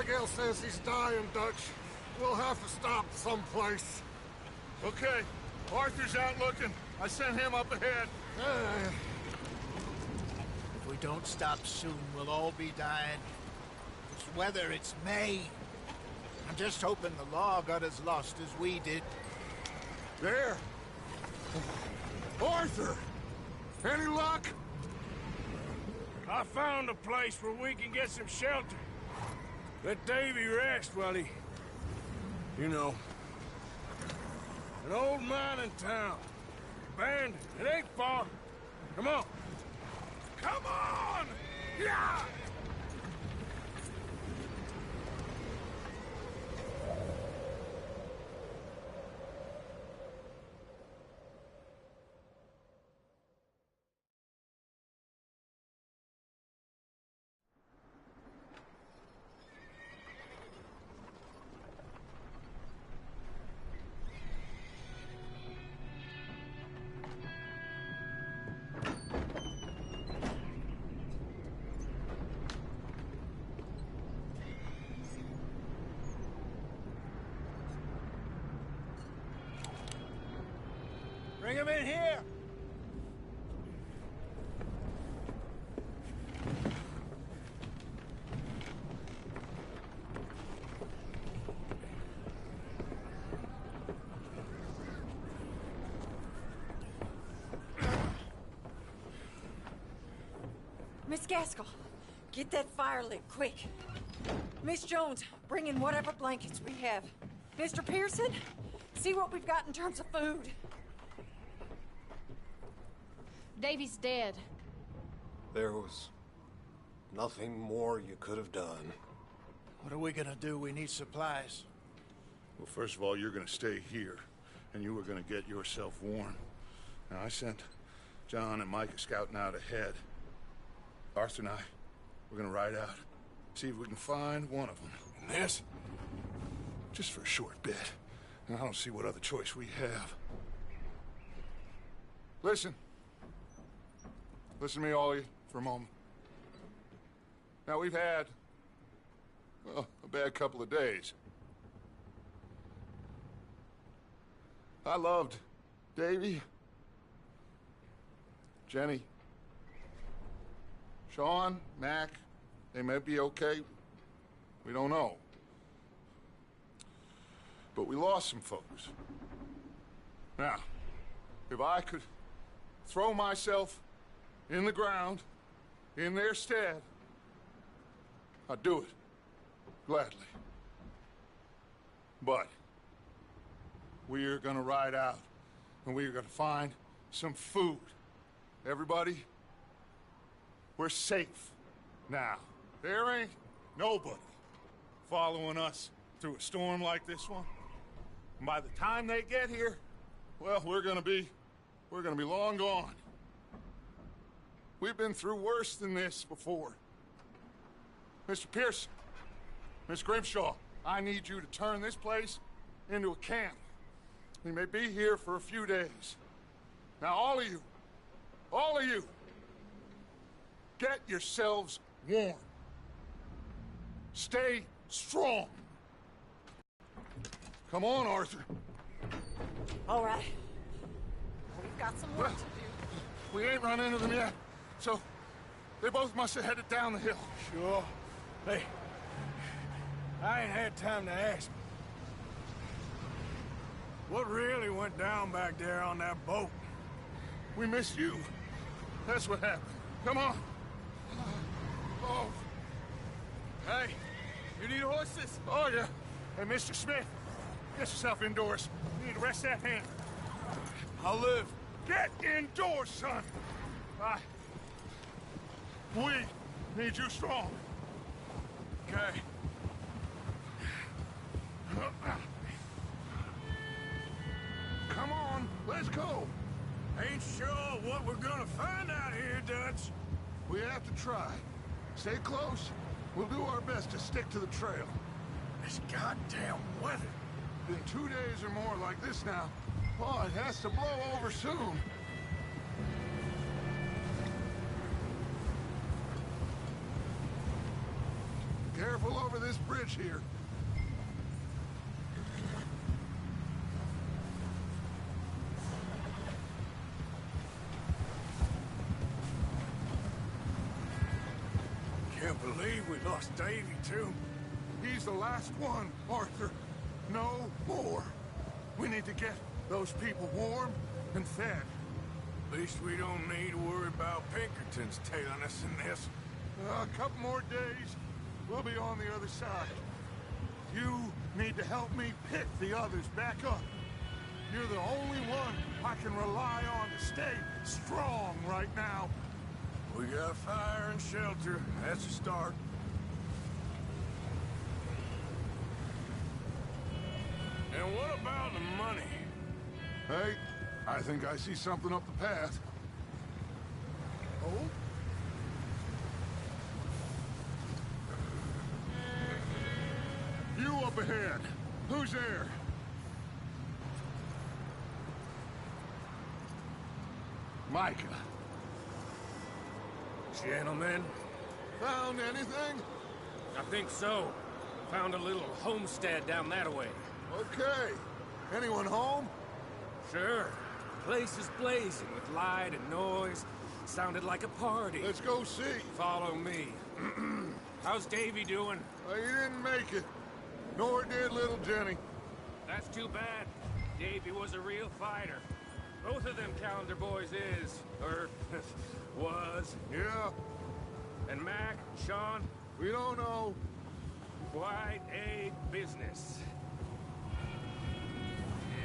Abigail says he's dying, Dutch. We'll have to stop someplace. Okay. Arthur's out looking. I sent him up ahead. If we don't stop soon, we'll all be dying. It's weather, it's May. I'm just hoping the law got as lost as we did. There! Arthur! Any luck? I found a place where we can get some shelter. Let Davy rest while he... You know. An old mining town. Abandoned. It ain't far. Come on. Come on! Yeah! Bring him in here! Miss Gaskell, get that fire lit, quick. Miss Jones, bring in whatever blankets we have. Mr. Pearson, see what we've got in terms of food. Davy's dead. There was nothing more you could have done. What are we gonna do? We need supplies. Well, first of all, you're gonna stay here, and you were gonna get yourself warm. Now, I sent John and Micah scouting out ahead. Arthur and I, we're gonna ride out, see if we can find one of them. And this? Just for a short bit. And I don't see what other choice we have. Listen. Listen to me, all of you, for a moment. Now, we've had, well, a bad couple of days. I loved Davy, Jenny, Sean, Mac. They may be okay. We don't know. But we lost some folks. Now, if I could throw myself in the ground, in their stead, I'd do it, gladly. But we're gonna ride out, and we're gonna find some food. Everybody, we're safe now. There ain't nobody following us through a storm like this one. And by the time they get here, well, we're gonna be long gone. We've been through worse than this before. Mr. Pearson, Miss Grimshaw, I need you to turn this place into a camp. We may be here for a few days. Now, all of you, get yourselves warm. Stay strong. Come on, Arthur. All right. We've got some work to do. We ain't run into them yet, so they both must have headed down the hill. Sure. Hey, I ain't had time to ask. What really went down back there on that boat? We missed you. That's what happened. Come on. Oh. Hey, you need horses? Oh, yeah. Hey, Mr. Smith, get yourself indoors. You need to rest that hand. I'll live. Get indoors, son. We need you strong. Okay. Come on, let's go. Ain't sure what we're gonna find out here, Dutch. We have to try. Stay close. We'll do our best to stick to the trail. This goddamn weather. Been 2 days or more like this now. Oh, it has to blow over soon. Careful over this bridge here. Can't believe we lost Davy, too. He's the last one, Arthur. No more. We need to get those people warm and fed. At least we don't need to worry about Pinkertons tailing us in this. A couple more days, we'll be on the other side. You need to help me pick the others back up. You're the only one I can rely on to stay strong right now. We got fire and shelter. That's a start. And what about the money? Hey, I think I see something up the path. Oh? You up ahead. Who's there? Micah. Gentlemen, Found anything? I think so. Found a little homestead down that way. Okay. Anyone home? Sure. Place is blazing with light and noise. Sounded like a party. Let's go see. Follow me. How's Davy doing? He didn't make it. Nor did little Jenny. That's too bad. Davy was a real fighter. Both of them Calendar boys is, or was. Yeah, And Mac, Sean, we don't know. quite a business.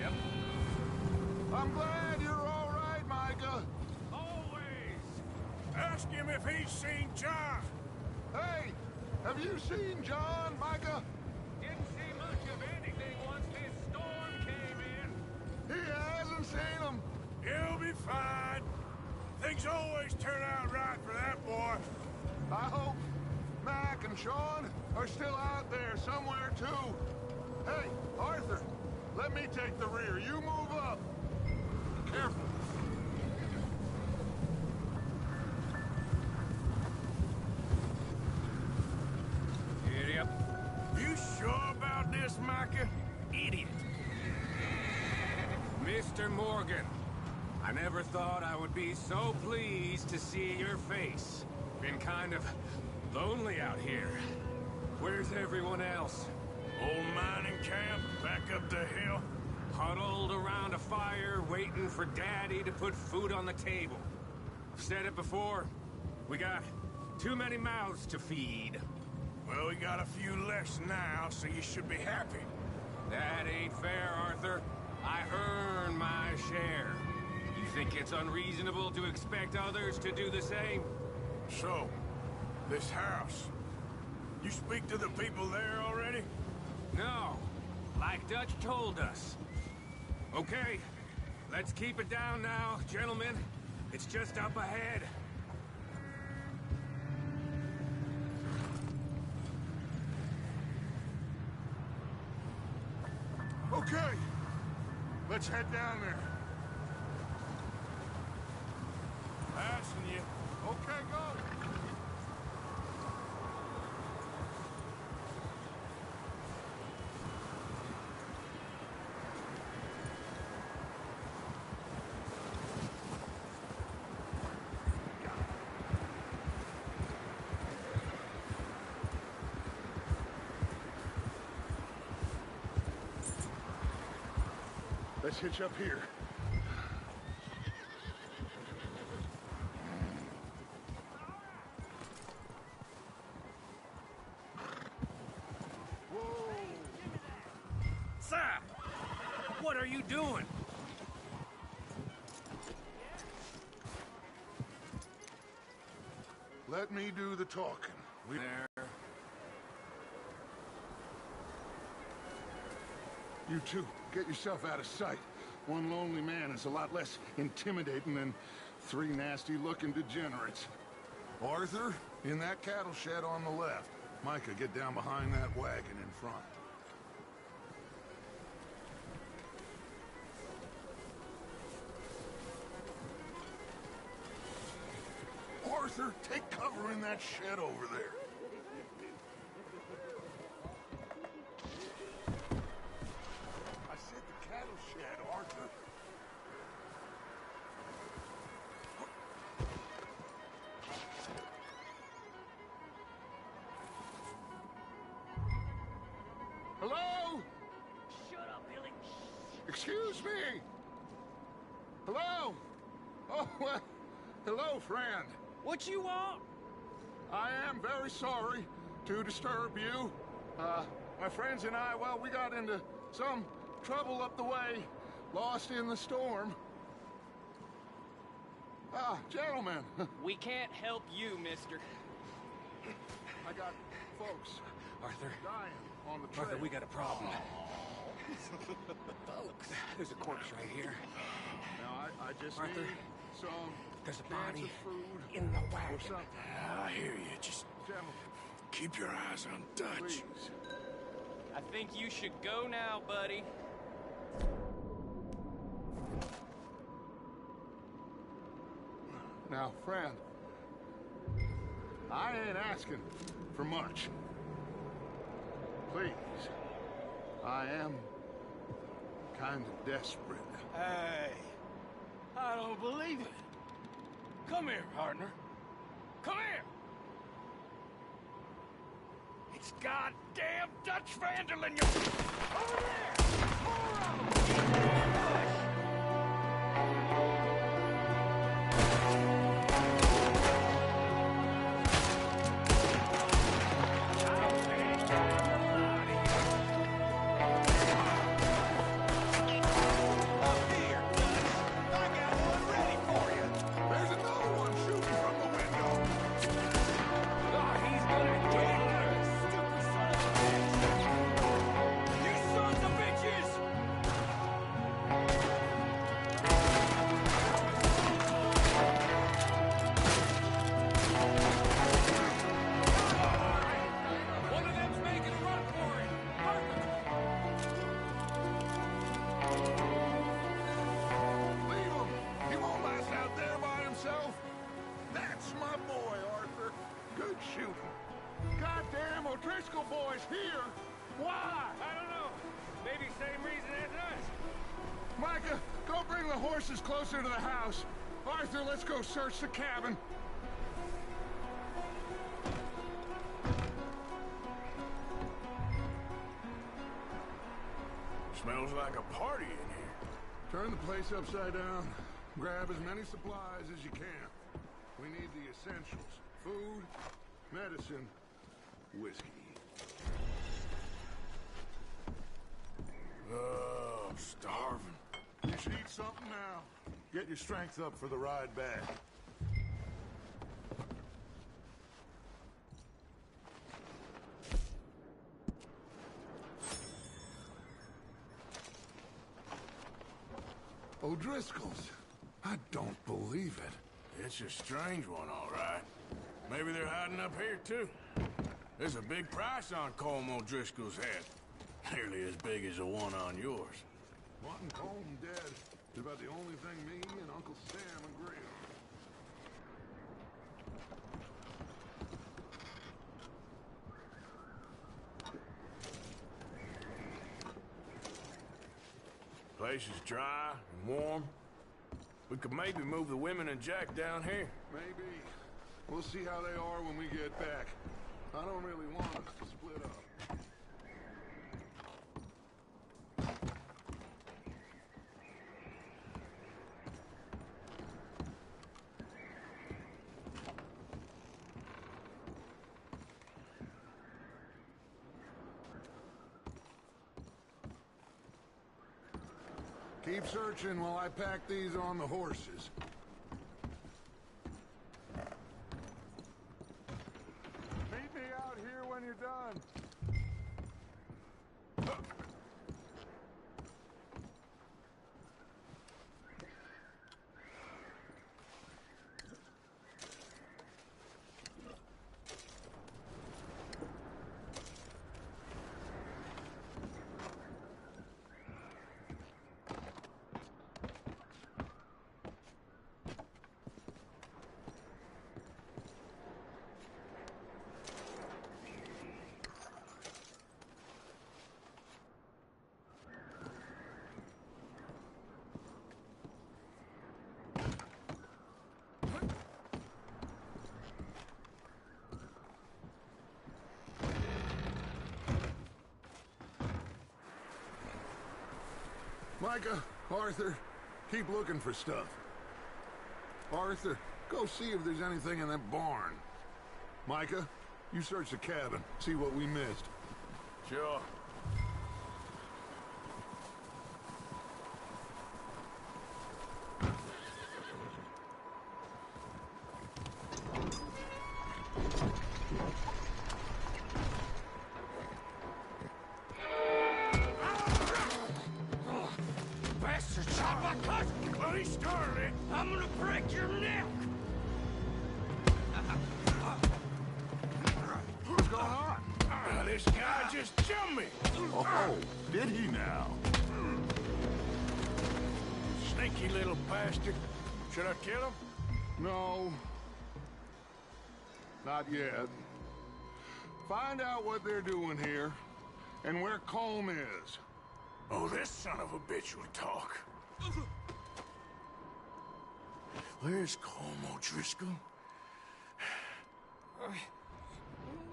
Yep. I'm glad you're all right, Micah. Always. Ask him if he's seen John. Hey, have you seen John, Micah? Didn't see much of anything once this storm came in. He hasn't seen him. He'll be fine. Things always turn out right for that boy. I hope Mac and Sean are still out there somewhere, too. Hey, Arthur, let me take the rear. You move up. Careful. Yep. You sure about this, Micah? Idiot. Mr. Morgan, I never thought I would be so pleased to see your face. Been kind of lonely out here. Where's everyone else? Old mining camp back up the hill. Huddled around a fire, waiting for Daddy to put food on the table. I've said it before, we got too many mouths to feed. Well, we got a few less now, so you should be happy. That ain't fair, Arthur. I earn my share. You think it's unreasonable to expect others to do the same? So, this house. You speak to the people there already? No, like Dutch told us. Okay, let's keep it down now, gentlemen. It's just up ahead. Okay, let's head down there. Passing you. Okay, go. Let's hitch up here. Sir! What are you doing? Let me do the talking. There. You two, get yourself out of sight. One lonely man is a lot less intimidating than three nasty-looking degenerates. Arthur, in that cattle shed on the left. Micah, get down behind that wagon in front. Arthur, take cover in that shed over there. Excuse me! Hello? Oh, well, hello, friend. What you want? I am very sorry to disturb you. My friends and I, well, we got into some trouble up the way, lost in the storm. Gentlemen. We can't help you, mister. I got folks Arthur, dying on the trail. Arthur, we got a problem. Folks, there's a corpse right here. Now, I just Arthur, need some there's a cans body of food in the or wagon. something. I hear you. Just Gentlemen, keep your eyes on Dutch. please. I think you should go now, buddy. Now, friend, I ain't asking for much. Please, I am kind of desperate. Hey, I don't believe it. Come here, partner. Come here. It's goddamn Dutch Vanderlyn, you... Over there! More of 'em! There's another one shooting from the window. Oh, he's gonna get you, stupid son of a bitch! You sons of bitches! One of them's making a run for it. Leave him. He won't last out there by himself. That's my boy, Arthur. Good shooting. Goddamn O'Driscoll boy's here. Why? I don't know. Maybe same reason as us. Micah, go bring the horses closer to the house. Arthur, let's go search the cabin. Smells like a party in here. Turn the place upside down. Grab as many supplies as you can. We need the essentials. Food, medicine, whiskey. Oh, I'm starving. You should eat something now. Get your strength up for the ride back. O'Driscoll's. I don't believe it. It's a strange one, all right. Maybe they're hiding up here, too. There's a big price on Colm O'Driscoll's head. Nearly as big as the one on yours. Wanting Colm dead is about the only thing me and Uncle Sam agree on. Place is dry and warm. We could maybe move the women and Jack down here. Maybe. We'll see how they are when we get back. I don't really want us to split up. Keep searching while I pack these on the horses. Meet me out here when you're done. Micah, Arthur, keep looking for stuff. Arthur, go see if there's anything in that barn. Micah, you search the cabin, see what we missed. Sure. Bastard shot my cousin! Well, he started it. I'm gonna break your neck! What's going on? This guy just jumped me! Oh, did he now? Sneaky little bastard. Should I kill him? No. Not yet. Find out what they're doing here, and where Colm is. Oh, this son of a bitch will talk. Where's Colm O'Driscoll?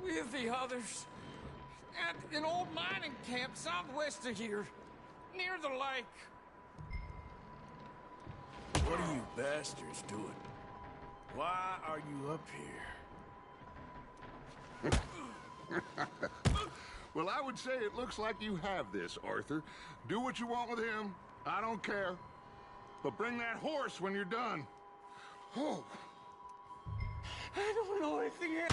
With the others. At an old mining camp southwest of here. Near the lake. What are you bastards doing? Why are you up here? Well, I would say it looks like you have this, Arthur. Do what you want with him. I don't care. But bring that horse when you're done. Oh. I don't know anything else.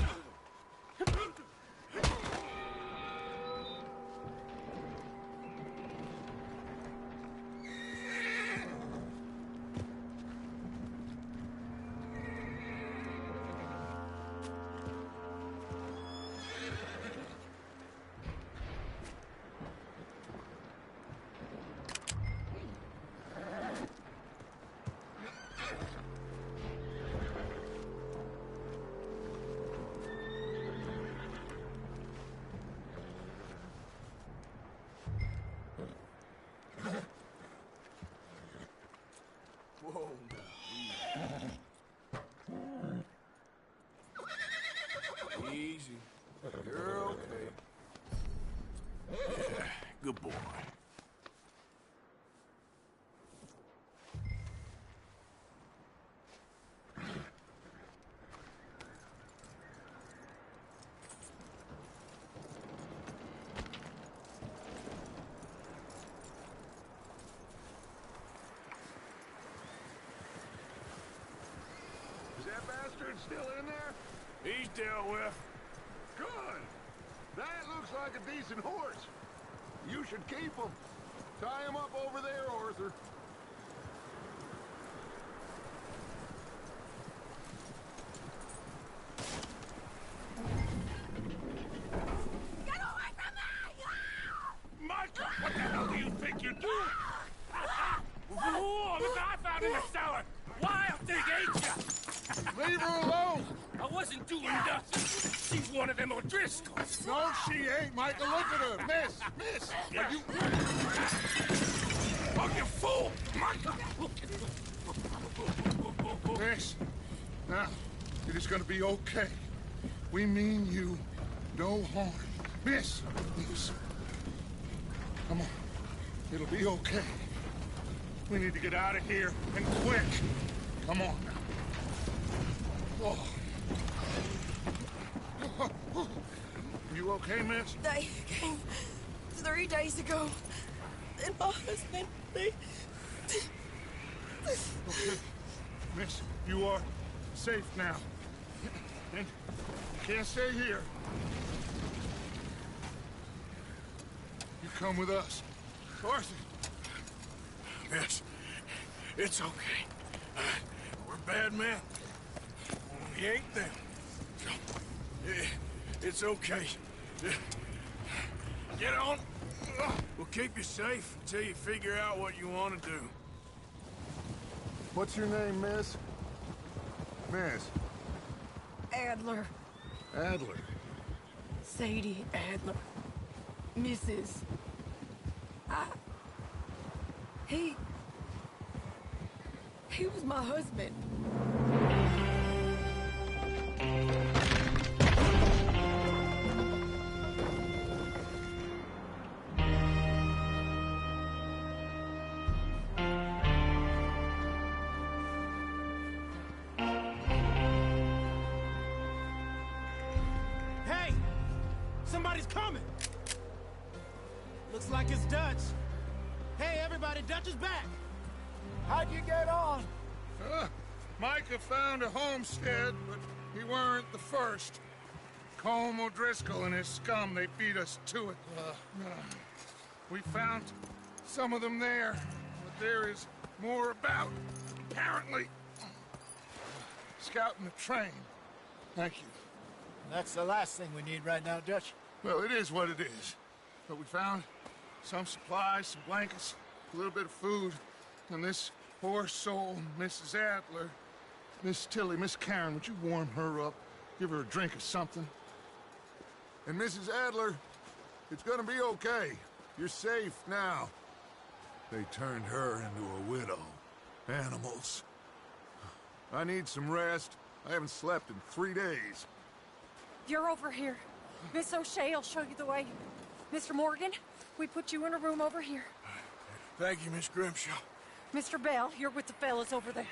Whoa, now, easy. You're okay. Yeah, good boy. Is that bastard still in there? He's dealt with. Good. That looks like a decent horse. You should keep him. Tie him up over there, Arthur. Get away from me! Michael, what the hell do you think you're doing? Whoa, look what I found in the cellar. Wild thing, ain't ya? Leave her alone. I wasn't doing nothing. She's one of them O'Driscolls. No, she ain't, Michael. Look at her. Miss. Are you... Oh, you fool! Michael! Miss. Now, it is gonna be okay. We mean you no harm. Miss. Come on. It'll be okay. We need to get out of here, and quick. Come on now. Oh. You okay, miss? They came 3 days ago. And my husband, they... Okay. Miss, you are safe now. And you can't stay here. You come with us. Arthur. Yes, it's okay. We're bad men. We ain't them. It's okay. Get on. We'll keep you safe until you figure out what you want to do. What's your name, miss? Miss. Adler. Adler. Sadie Adler. Mrs. He was my husband. Somebody's coming! Looks like it's Dutch. Hey, everybody, Dutch is back! How'd you get on? Micah found a homestead, but he weren't the first. Colm O'Driscoll and his scum, they beat us to it. We found some of them there, but there is more about, apparently. Scouting the train. Thank you. That's the last thing we need right now, Dutch. Well, it is what it is. But we found some supplies, some blankets, a little bit of food, and this poor soul, Mrs. Adler, Miss Tilly, Miss Karen, would you warm her up? Give her a drink or something? And Mrs. Adler, it's gonna be okay. You're safe now. They turned her into a widow. Animals. I need some rest. I haven't slept in 3 days. You're over here. Miss O'Shea will show you the way. Mr. Morgan, we put you in a room over here. Thank you, Miss Grimshaw. Mr. Bell, you're with the fellas over there.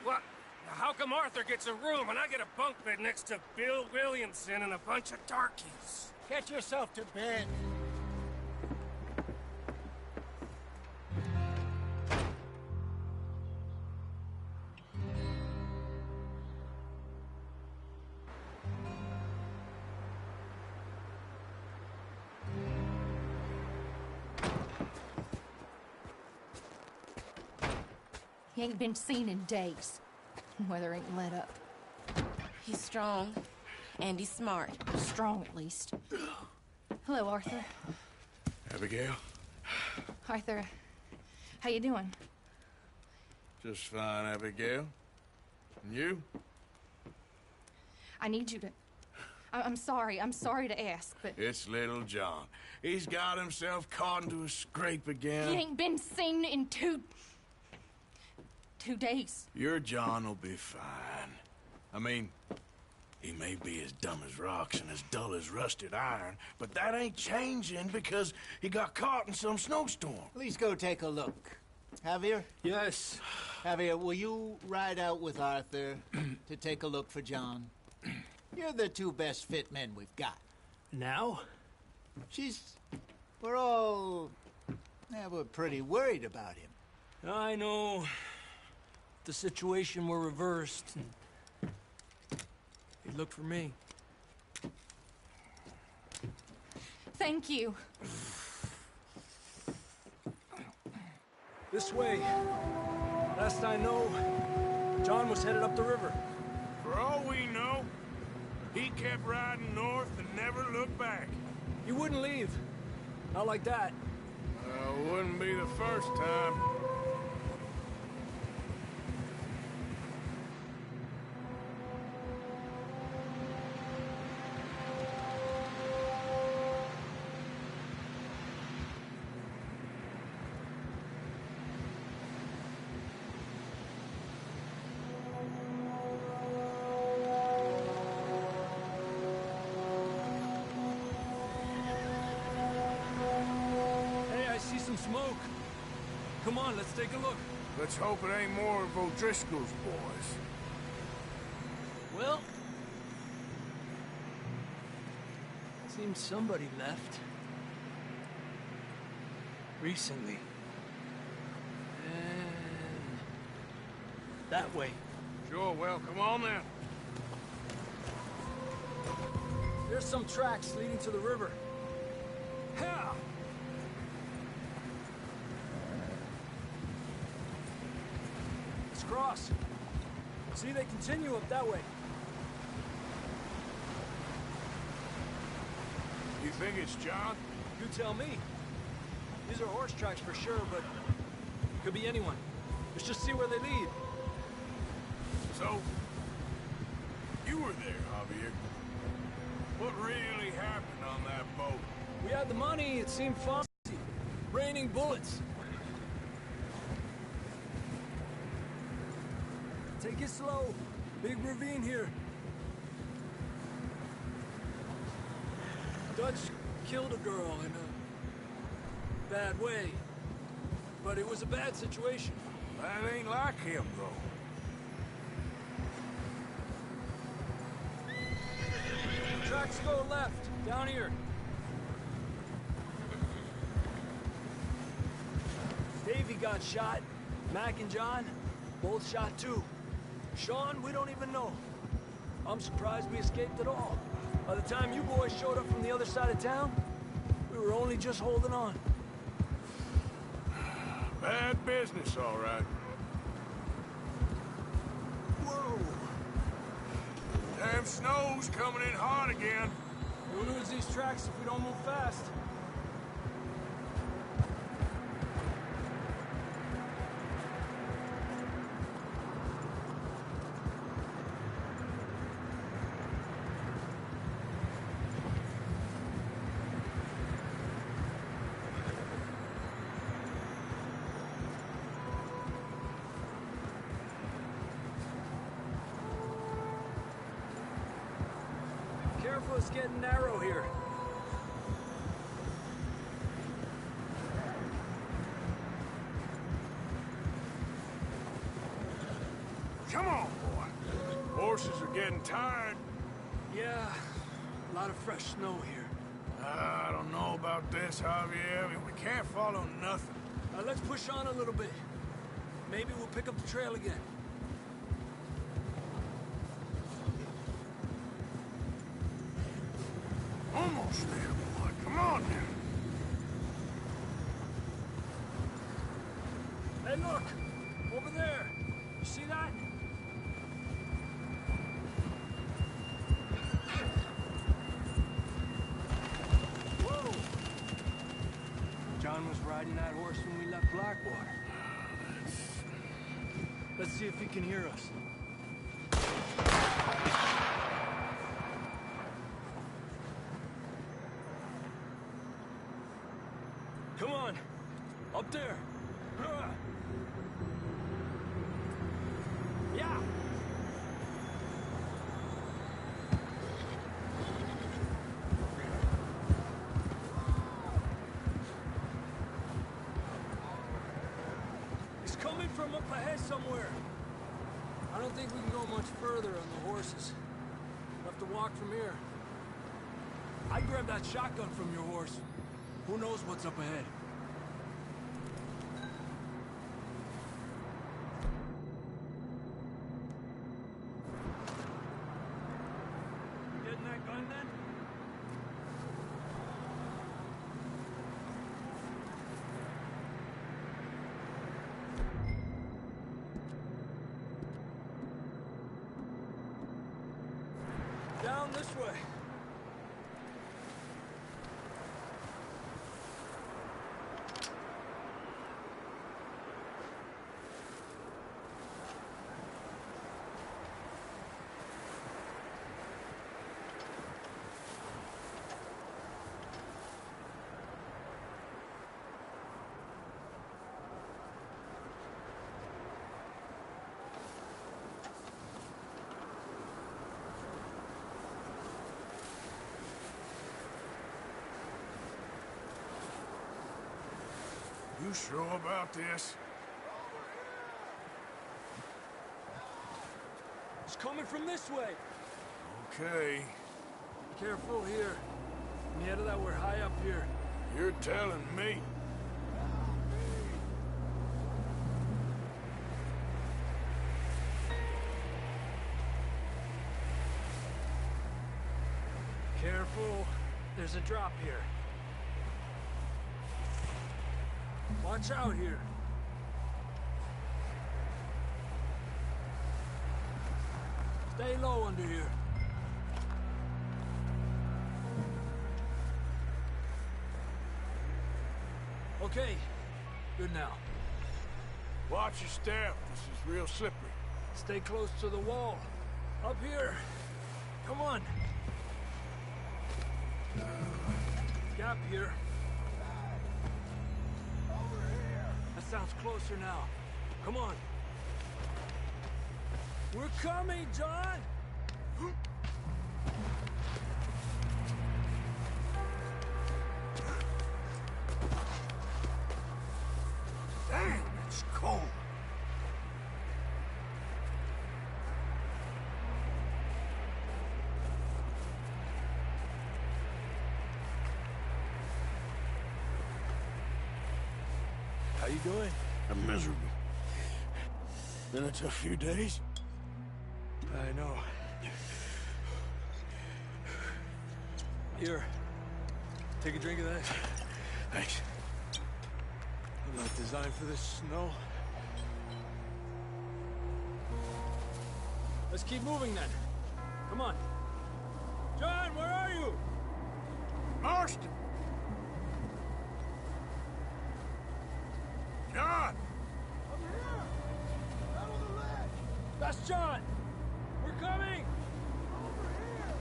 What? How come Arthur gets a room and I get a bunk bed next to Bill Williamson and a bunch of darkies? Get yourself to bed. He ain't been seen in days. Weather ain't let up. He's strong, and he's smart. Strong, at least. Hello, Arthur. Abigail? Arthur, how you doing? Just fine, Abigail. And you? I need you to... I'm sorry to ask, but... It's little John. He's got himself caught into a scrape again. He ain't been seen in 2 days. Your John will be fine. I mean, he may be as dumb as rocks and as dull as rusted iron, but that ain't changing because he got caught in some snowstorm. Please go take a look. Javier? Yes. Javier, will you ride out with Arthur to take a look for John? You're the 2 best fit men we've got. Now? We're pretty worried about him. I know. The situation were reversed. He looked for me. Thank you. This way. Last I know, John was headed up the river. For all we know, he kept riding north and never looked back. He wouldn't leave. Not like that. Wouldn't be the first time. Smoke. Come on, let's take a look. Let's hope it ain't more of O'Driscoll's boys. Well, seems somebody left. Recently. And that way. Sure, well, come on then. There's some tracks leading to the river. Hell! Cross. See, they continue up that way. You think it's John? You tell me. These are horse tracks for sure, but could be anyone. Let's just see where they lead. So, you were there, Javier. What really happened on that boat? We had the money, it seemed fun. Raining bullets. Take it slow. Big ravine here. Dutch killed a girl in a bad way. But it was a bad situation. That ain't like him, though. Tracks go left. Down here. Davey got shot. Mac and John, both shot too. Sean, we don't even know. I'm surprised we escaped at all. By the time you boys showed up from the other side of town, we were only just holding on. Bad business, all right. Whoa! Damn snow's coming in hard again. We'll lose these tracks if we don't move fast. Careful, it's getting narrow here. Come on, boy. Horses are getting tired. Yeah, a lot of fresh snow here. I don't know about this, Javier. I mean, we can't follow nothing. Let's push on a little bit. Maybe we'll pick up the trail again. Almost there, boy. Come on now. Hey, look! Over there! You see that? Whoa! John was riding that horse when we left Blackwater. Let's see if he can hear us. Come on! Up there! Yeah! It's coming from up ahead somewhere. I don't think we can go much further on the horses. We'll have to walk from here. I grabbed that shotgun from your horse. Who knows what's up ahead? You getting that gun then? Down this way. You sure about this? It's coming from this way. Okay. Careful here. Near that we're high up here. You're telling me. Careful. There's a drop here. Watch out here. Stay low under here. Okay. Good now. Watch your step. This is real slippery. Stay close to the wall. Up here. Come on. Gap here. That sounds closer now. Come on. We're coming, John! Damn, it's cold. How you doing? I'm miserable. Been a tough few days. I know. Here. Take a drink of that. Thanks. I'm not designed for this snow. Let's keep moving then. Come on. John, where are you? Marston! John! I'm here! Out on the ledge! That's John! We're coming! Over here!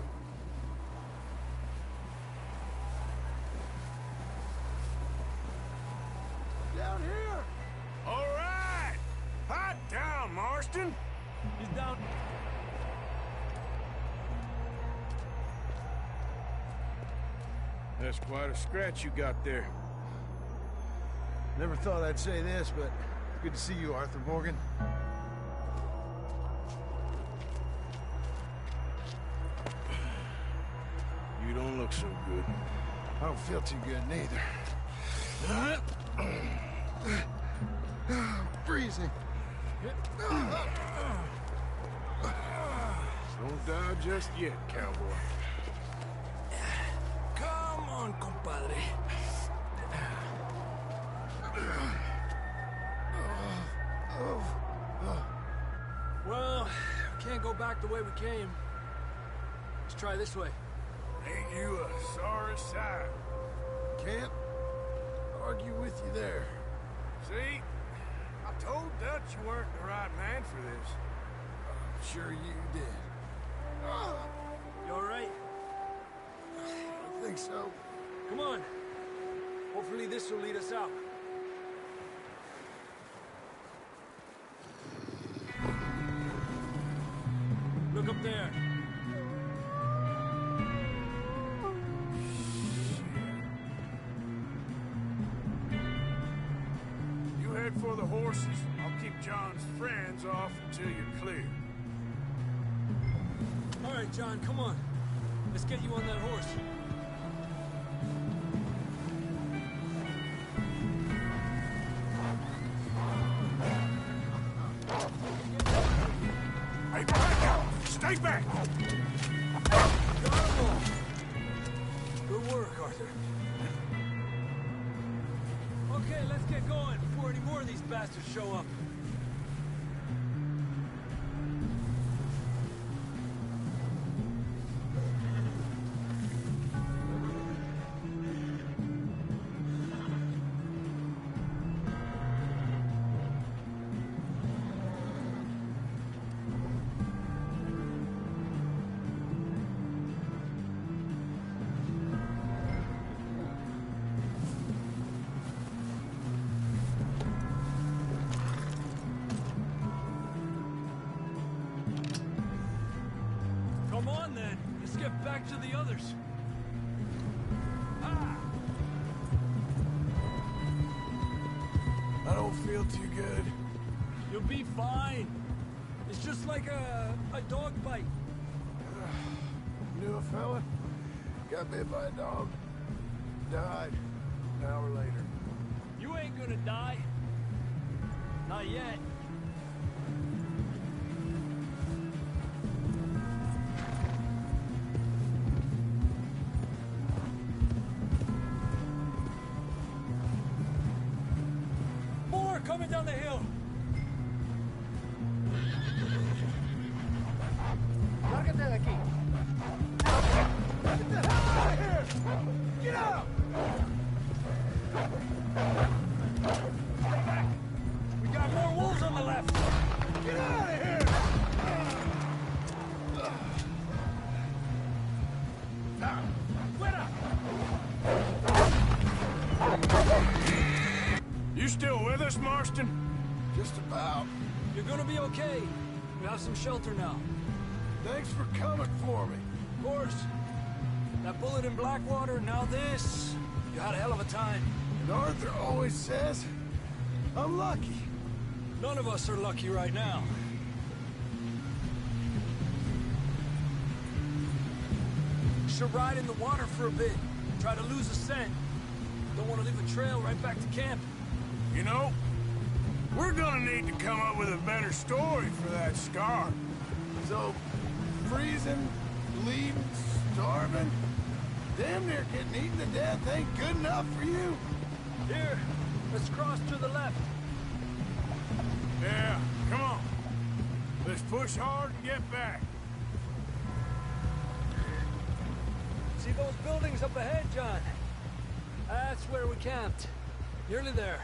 Down here! All right! Hot down, Marston! He's down. That's quite a scratch you got there. Never thought I'd say this, but good to see you, Arthur Morgan. You don't look so good. I don't feel too good, neither. Freezing. Don't die just yet, cowboy. Come on, compadre. Well, can't go back the way we came. Let's try this way. Ain't you a sorry sight? Can't argue with you there. See? I told Dutch you weren't the right man for this. I'm sure you did. You all right? I think so. Come on. Hopefully this will lead us out. Look up there. You head for the horses. I'll keep John's friends off until you're clear. All right, John, come on. Let's get you on that horse. Hey, back out! Stay back! Good work, Arthur. Okay, let's get going before any more of these bastards show up. Come on, then. Let's get back to the others. Ah! I don't feel too good. You'll be fine. It's just like a dog bite. Knew a fella, got bit by a dog, died an hour later. You ain't gonna die. Not yet. More coming down the hill. Lárgate de aquí. Get the hell out of here! Get out! We got more wolves on the left. Get out of here! You still with us, Marston? Just about. You're gonna be okay. We have some shelter now. Thanks for coming for me. Of course. That bullet in Blackwater, now this. You had a hell of a time. And Arthur always says, I'm lucky. None of us are lucky right now. Should ride in the water for a bit. Try to lose a scent. Don't want to leave a trail right back to camp. You know, we're gonna need to come up with a better story for that scar. So, freezing, bleeding, starving, damn near getting eaten to death ain't good enough for you? Here, let's cross to the left. Yeah, come on. Let's push hard and get back. See those buildings up ahead, John? That's where we camped. Nearly there.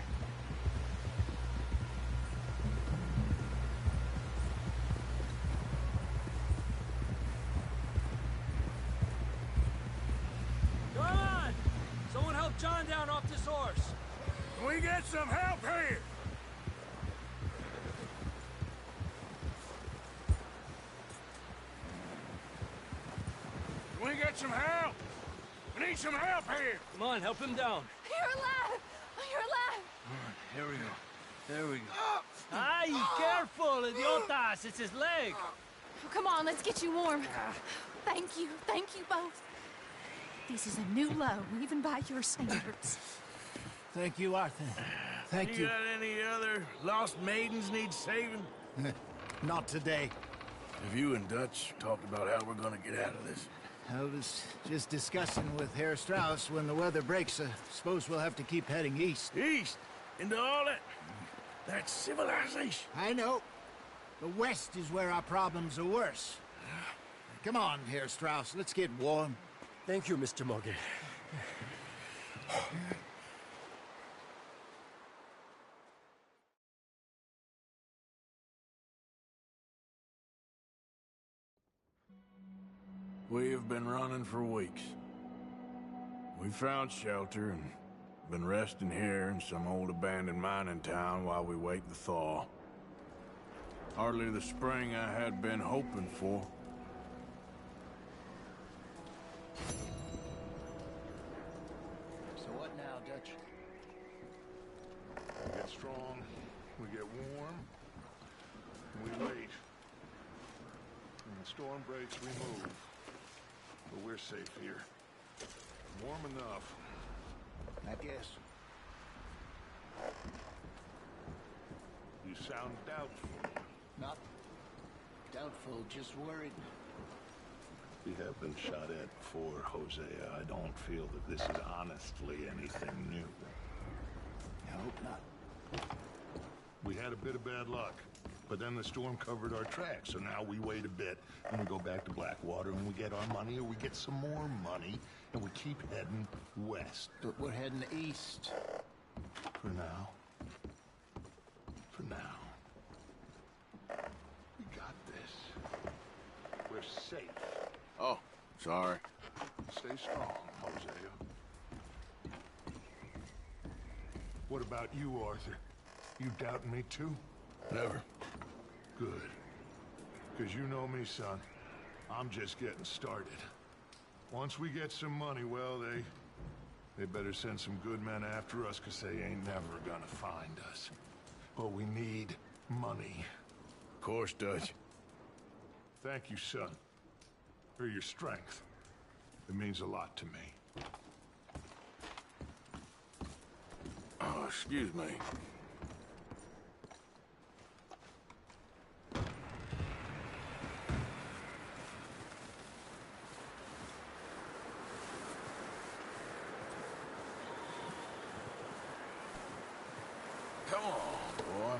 Come on! Someone help John down off this horse. Can we get some help here? Can we get some help? We need some help here. Come on, help him down. You're alive! You're alive! Here we go. There we go. Ay, careful, idiotas! It's his leg. Oh, come on, let's get you warm. Thank you both. This is a new low, even by your standards. Thank you, Arthur. Thank you. You got any other lost maidens need saving? Not today. Have you and Dutch talked about how we're gonna get out of this? I was just discussing with Herr Strauss when the weather breaks. Suppose we'll have to keep heading east. East? Into all that... That's civilization. I know. The west is where our problems are worse. Come on, Herr Strauss. Let's get warm. Thank you, Mr. Morgan. We have been running for weeks. We found shelter and been resting here in some old abandoned mining town while we wait the thaw. Hardly the spring I had been hoping for. So what now, Dutch? We get strong, we get warm, and we wait. When the storm breaks, we move. But we're safe here. Warm enough. I guess. You sound doubtful. Not doubtful, just worried. We have been shot at before, Hosea. I don't feel that this is honestly anything new. I hope not. We had a bit of bad luck, but then the storm covered our tracks, so now we wait a bit, and we go back to Blackwater, and we get our money, or we get some more money, and we keep heading west. But we're heading east. For now. For now. We got this. We're safe. Oh, sorry. Stay strong, Hosea. What about you, Arthur? You doubting me too? Never. Good. Because you know me, son. I'm just getting started. Once we get some money, well, they better send some good men after us, because they ain't never gonna find us. But we need money. Of course, Dutch. Thank you, son. For your strength. It means a lot to me. Oh, excuse me. Come on, boy.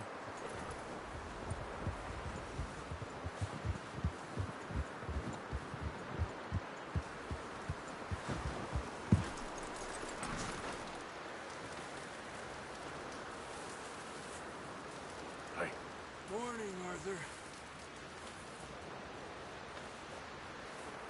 Hey. Morning, Arthur.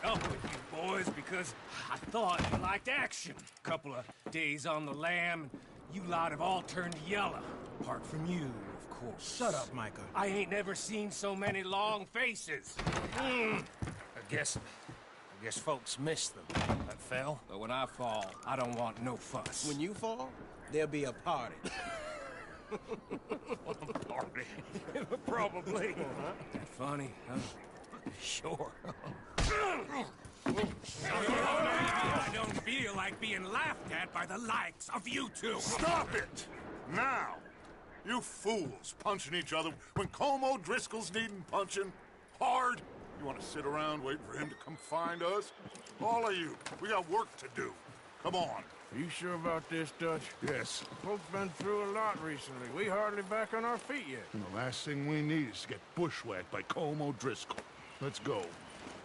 Up with you boys because I thought you liked action. Couple of days on the lam, you lot have all turned yellow. Apart from you, of course. Shut up, Micah. I ain't never seen so many long faces. I guess folks miss them. That fell. But when I fall, I don't want no fuss. When you fall, there'll be a party. Party. Probably. That funny, huh? Sure. I don't feel like being laughed at by the likes of you two. Stop it! Now! You fools punching each other when Colm O'Driscoll's needing punching. Hard. You want to sit around waiting for him to come find us? All of you, we got work to do. Come on. You sure about this, Dutch? Yes. Folks been through a lot recently. We hardly back on our feet yet. And the last thing we need is to get bushwhacked by Colm O'Driscoll. Let's go.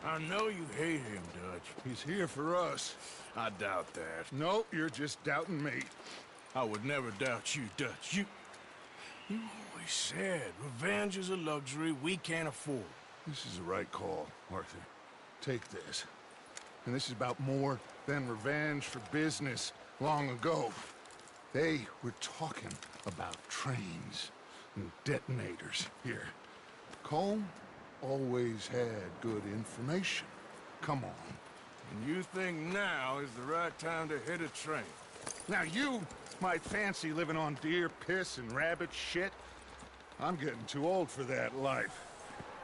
I know you hate him, Dutch. He's here for us. I doubt that. No, you're just doubting me. I would never doubt you, Dutch. You always said revenge is a luxury we can't afford. This is the right call, Arthur. Take this. And this is about more than revenge for business long ago. They were talking about trains and detonators here. Colm always had good information. Come on. And you think now is the right time to hit a train? Now you might fancy living on deer piss and rabbit shit. I'm getting too old for that life.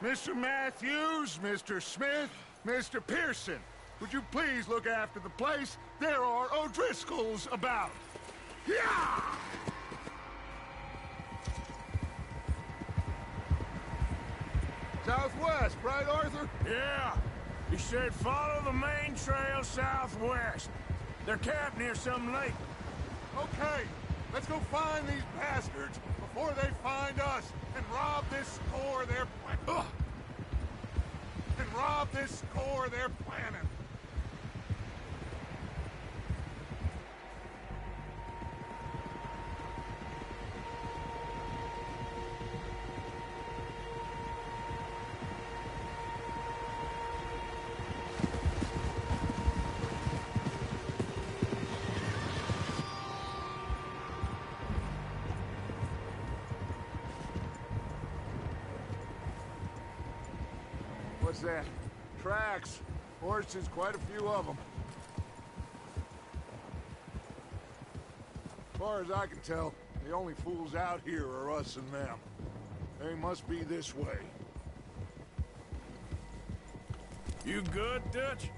Mr. Matthews, Mr. Smith, Mr. Pearson, would you please look after the place? There are O'Driscolls about. Yeah! Southwest, right, Arthur? Yeah. He said follow the main trail southwest. They're camped near some lake. Okay, let's go find these bastards before they find us and rob this store they're planning. What's that? Tracks. Horses, quite a few of them. As far as I can tell, the only fools out here are us and them. They must be this way. You good, Dutch?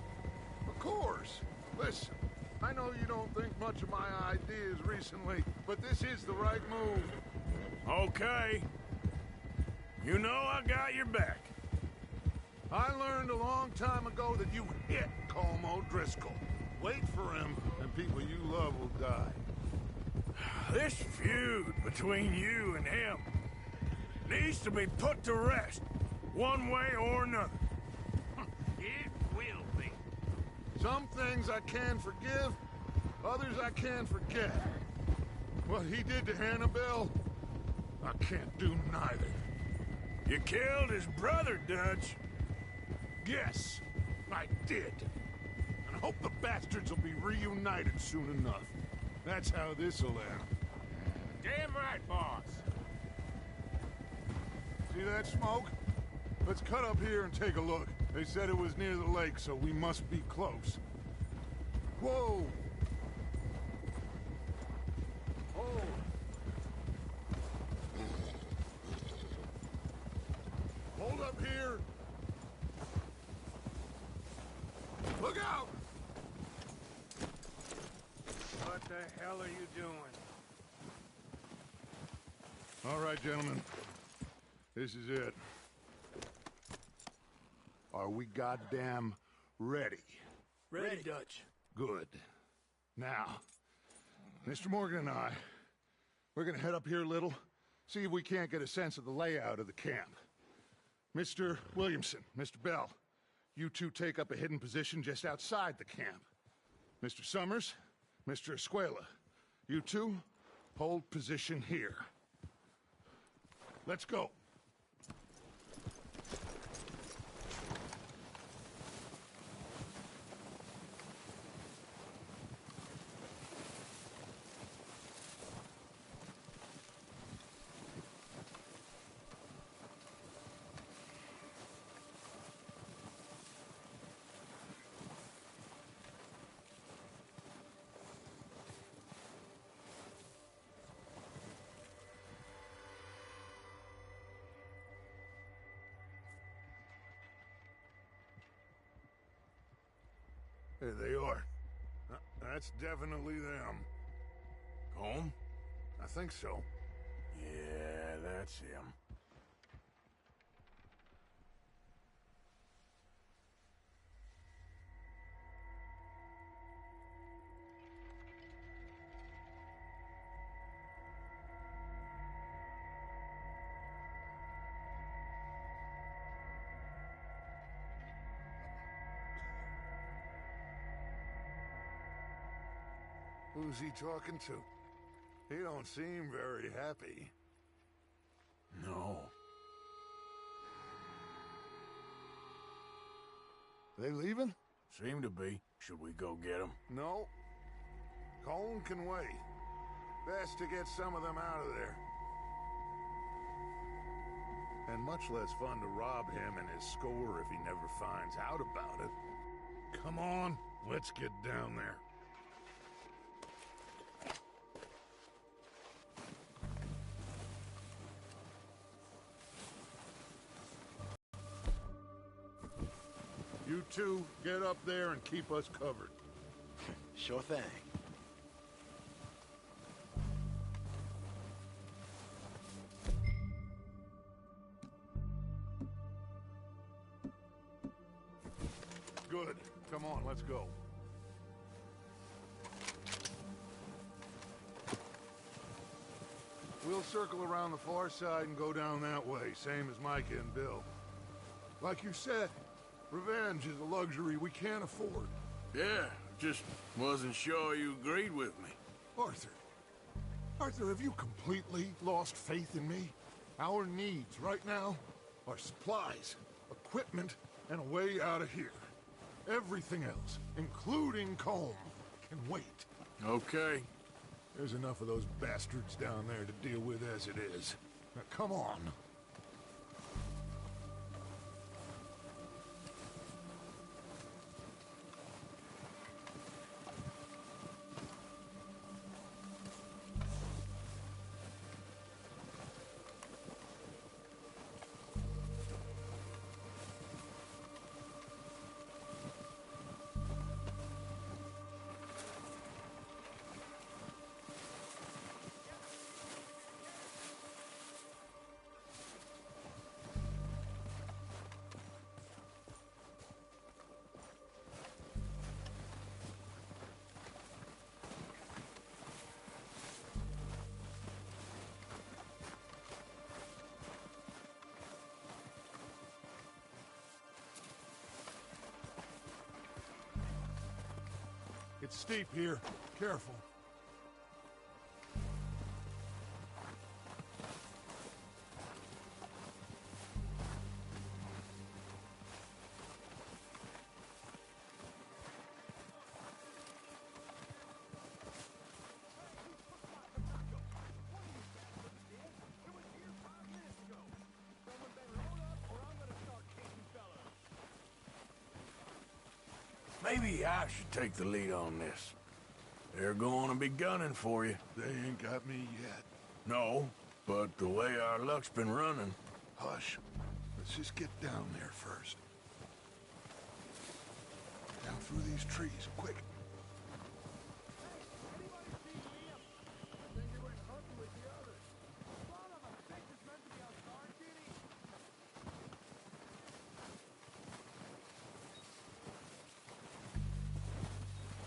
Of course. Listen, I know you don't think much of my ideas recently, but this is the right move. Okay. You know I got your back. I learned a long time ago that you hit Colm O'Driscoll. Wait for him, and people you love will die. This feud between you and him needs to be put to rest, one way or another. It will be. Some things I can forgive, others I can't forget. What he did to Annabelle, I can't do neither. You killed his brother, Dutch. Yes, I did. And I hope the bastards will be reunited soon enough. That's how this'll end. Damn right, boss. See that smoke? Let's cut up here and take a look. They said it was near the lake, so we must be close. Whoa! Oh! Hold up here! Look out! What the hell are you doing? All right, gentlemen. This is it. Are we goddamn ready? Ready, Dutch. Good. Now, Mr. Morgan and I, we're gonna head up here a little, see if we can't get a sense of the layout of the camp. Mr. Williamson, Mr. Bell, you two take up a hidden position just outside the camp. Mr. Summers, Mr. Escuela, you two hold position here. Let's go. There they are. That's definitely them. Home? I think so. Yeah, that's him. Who's he talking to? He don't seem very happy. No. They leaving? Seem to be. Should we go get them? No. Colm can wait. Best to get some of them out of there. And much less fun to rob him and his score if he never finds out about it. Come on, let's get down there. You two, get up there and keep us covered. Sure thing. Good. Come on, let's go. We'll circle around the far side and go down that way, same as Micah and Bill. Like you said, revenge is a luxury we can't afford. Yeah, just wasn't sure you agreed with me. Arthur. Arthur, have you completely lost faith in me? Our needs right now are supplies, equipment, and a way out of here. Everything else, including Colm, can wait. Okay. There's enough of those bastards down there to deal with as it is. Now, come on. It's steep here. Careful. Maybe I should take the lead on this. They're going to be gunning for you. They ain't got me yet. No, but the way our luck's been running... Hush. Let's just get down there first. Down through these trees, quick.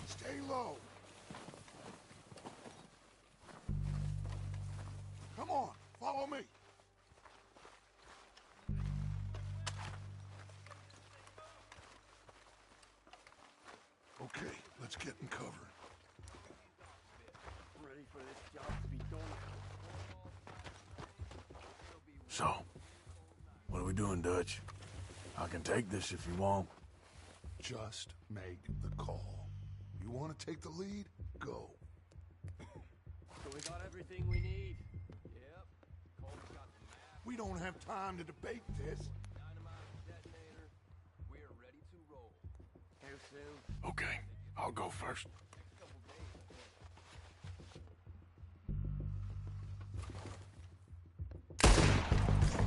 Stay low. Come on, follow me. Okay, let's get in cover. Ready for this job to be done. So, what are we doing, Dutch? I can take this if you want. Just make the call. You want to take the lead? Go. So we got everything we need. Yep. Cole's got the map. We don't have time to debate this. Dynamite detonator. We're ready to roll. How soon? Okay, I'll go first. Next couple days,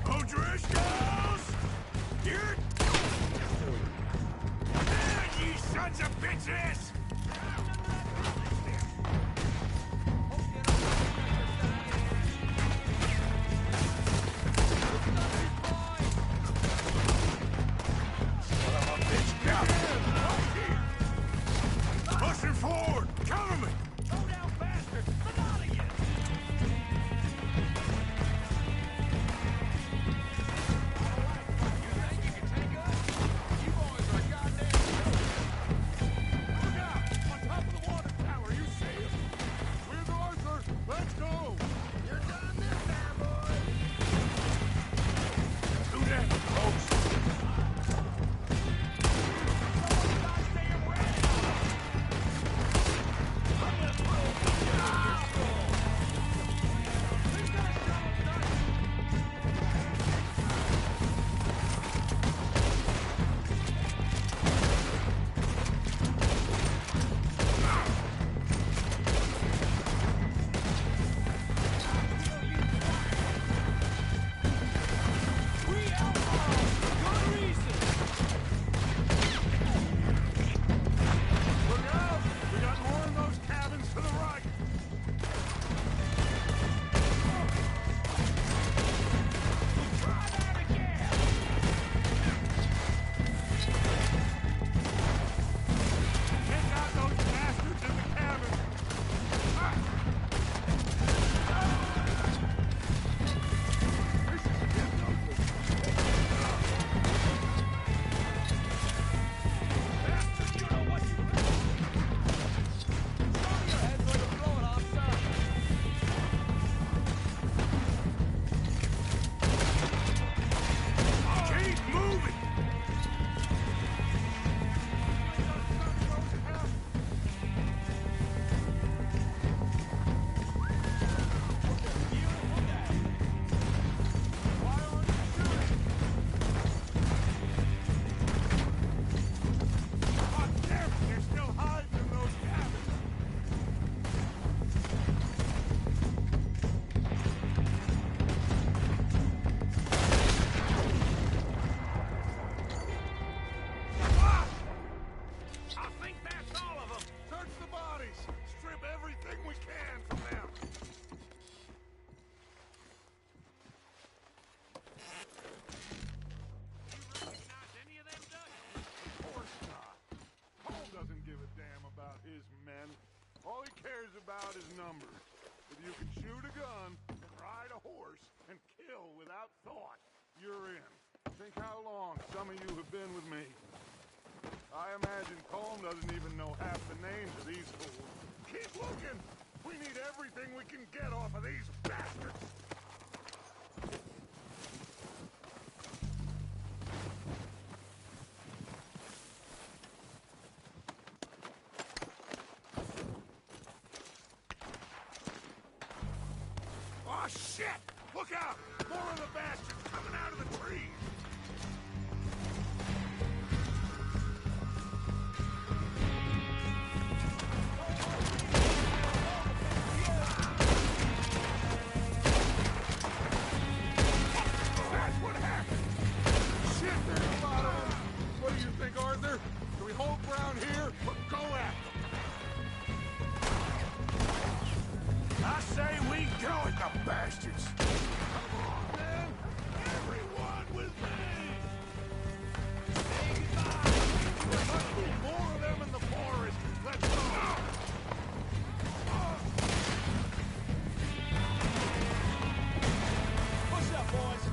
I think. O'Driscolls! You're... Man, you sons of bitches! cares about is numbers. If you can shoot a gun and ride a horse and kill without thought, you're in. Think how long some of you have been with me. I imagine Colm doesn't even know half the names of these fools. Keep looking! We need everything we can get off of these bastards! Oh, shit! Look out! More of the bastards coming out of the trees! That's what happened! Shit, there's a lot of them! What do you think, Arthur? Do we hold ground here or go after them? I say we go at the bastards! Come on, then! Everyone with me! Say goodbye! There must be more of them in the forest! Let's go! What's up, boys?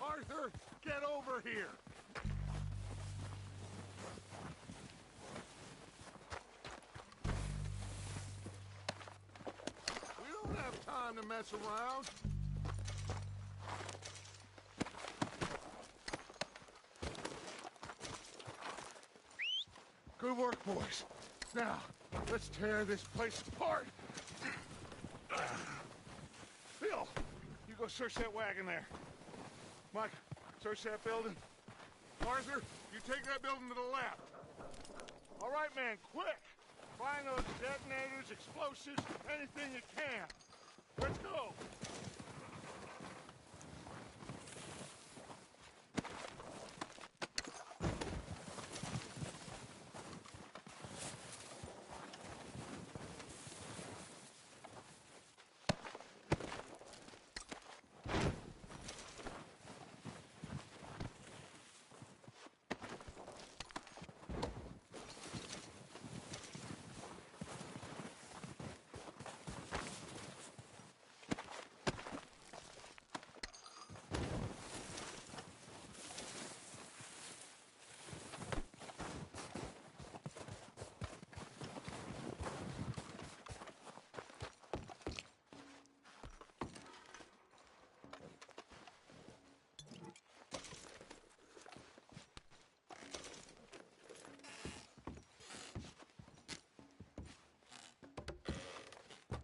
Arthur, get over here! We don't have time to mess around. Good work, boys. Now, let's tear this place apart. Phil, you go search that wagon there. Mike, search that building. Arthur, you take that building to the left. All right, man, quick! Find those detonators, explosives, anything you can. Let's go!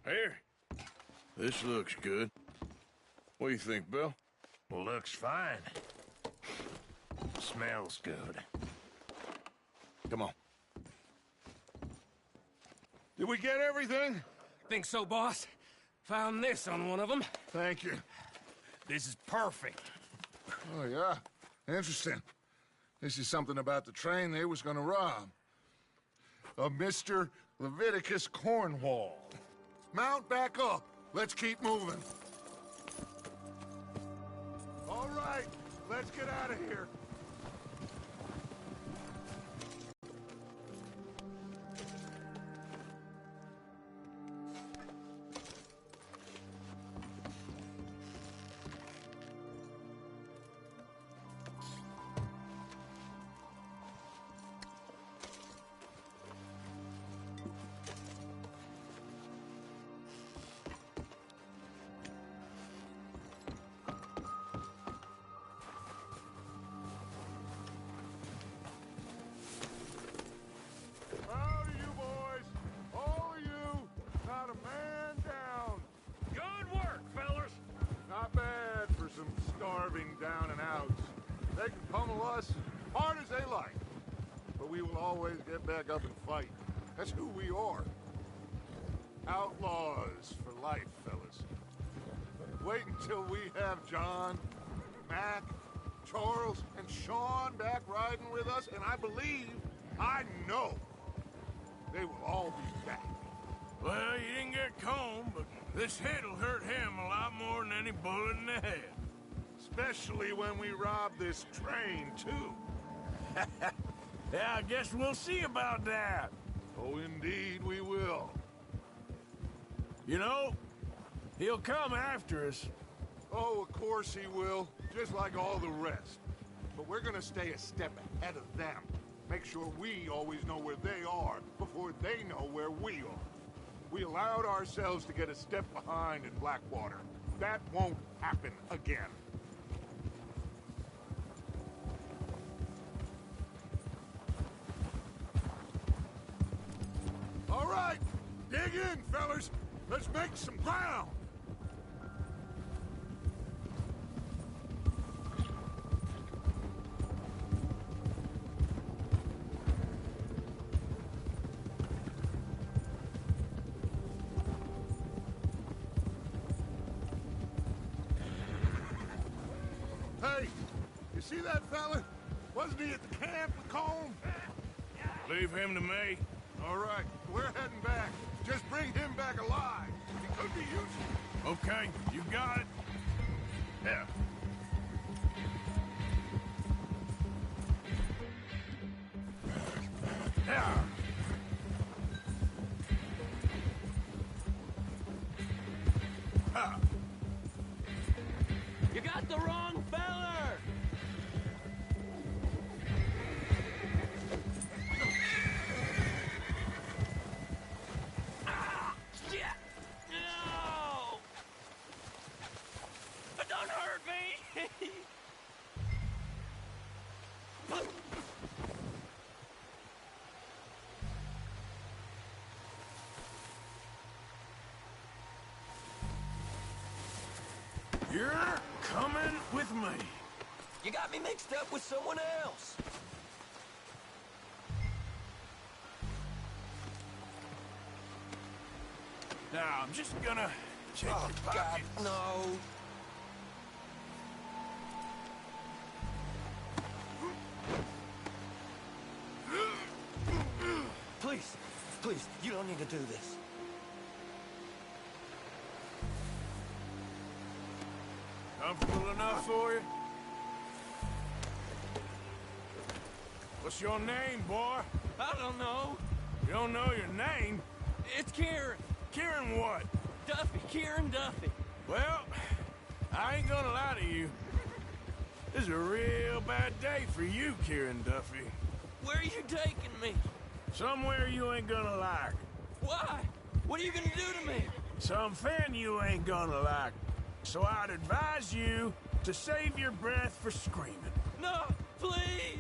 Here. This looks good. What do you think, Bill? Looks fine. Smells good. Come on. Did we get everything? Think so, boss. Found this on one of them. Thank you. This is perfect. Oh, yeah? Interesting. This is something about the train they was gonna rob. A Mr. Leviticus Cornwall. Mount back up. Let's keep moving. All right, let's get out of here. Howdy, you boys. All of you. Not a man down. Good work, fellas. Not bad for some starving down and outs. They can pummel us hard as they like. But we will always get back up and fight. That's who we are. Outlaws for life, fellas. Wait until we have John, Mac, Charles, and Sean back riding with us, and I know, they will all be back. Well, you didn't get Combe, but this hit'll hurt him a lot more than any bullet in the head. Especially when we rob this train, too. Yeah, I guess we'll see about that. Oh, indeed we will. You know, he'll come after us. Oh, of course he will, just like all the rest. But we're gonna stay a step ahead of them. Make sure we always know where they are before they know where we are. We allowed ourselves to get a step behind in Blackwater. That won't happen again. All right, dig in, fellas. Let's make some ground. Hey, you see that fella? Wasn't he at the camp with Colm? Leave him to me. All right, we're heading back. Just bring him back alive. He could be useful. Okay, you got it. Yeah. Yeah. You got the wrong feller! Ah! Shit! No! Don't hurt me! You're coming with me. You got me mixed up with someone else. Now, I'm just gonna check your God, pockets. no. Please, please, you don't need to do this. Comfortable enough for you? What's your name, boy? I don't know. You don't know your name? It's Kieran. Kieran what? Duffy. Kieran Duffy. Well, I ain't gonna lie to you. This is a real bad day for you, Kieran Duffy. Where are you taking me? Somewhere you ain't gonna like. Why? What are you gonna do to me? Something you ain't gonna like. So I'd advise you to save your breath for screaming. No, please!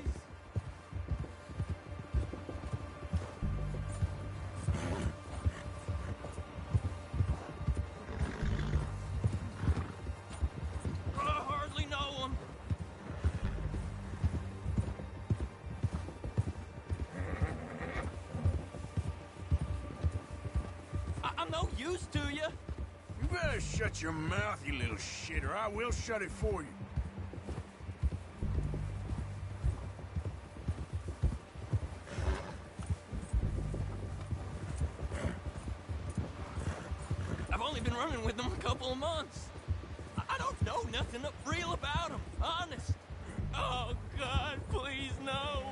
I hardly know him. I'm no use to you. You better shut your mouth, you little shit, or I will shut it for you. I've only been running with them a couple of months. I don't know nothing real about them, honest. Oh, God, please, no.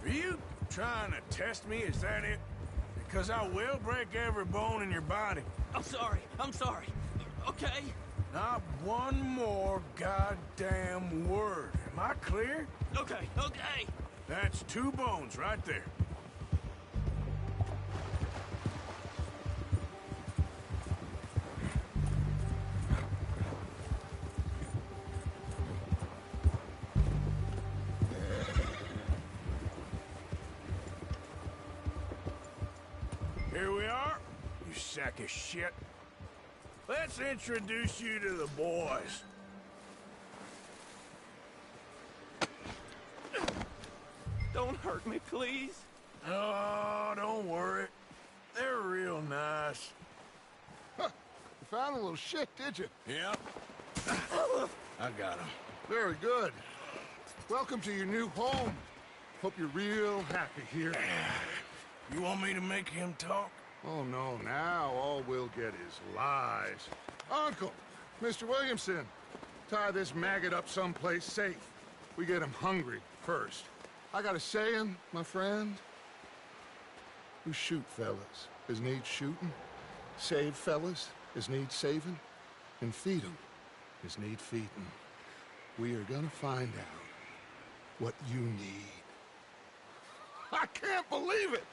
Are you trying to test me? Is that it? Because I will break every bone in your body. I'm sorry. Okay? Not one more goddamn word. Am I clear? Okay. That's 2 bones right there. Here we are, you sack of shit. Let's introduce you to the boys. Don't hurt me, please. Oh, don't worry. They're real nice. Huh. You found a little shit, did you? Yep. I got them. Very good. Welcome to your new home. Hope you're real happy here. You want me to make him talk? Oh, no, now all we'll get is lies. Uncle, Mr. Williamson, tie this maggot up someplace safe. We get him hungry first. I got a saying, my friend. Who shoot fellas as need shooting, save fellas as need saving, and feed 'em as need feeding. We are gonna find out what you need. I can't believe it!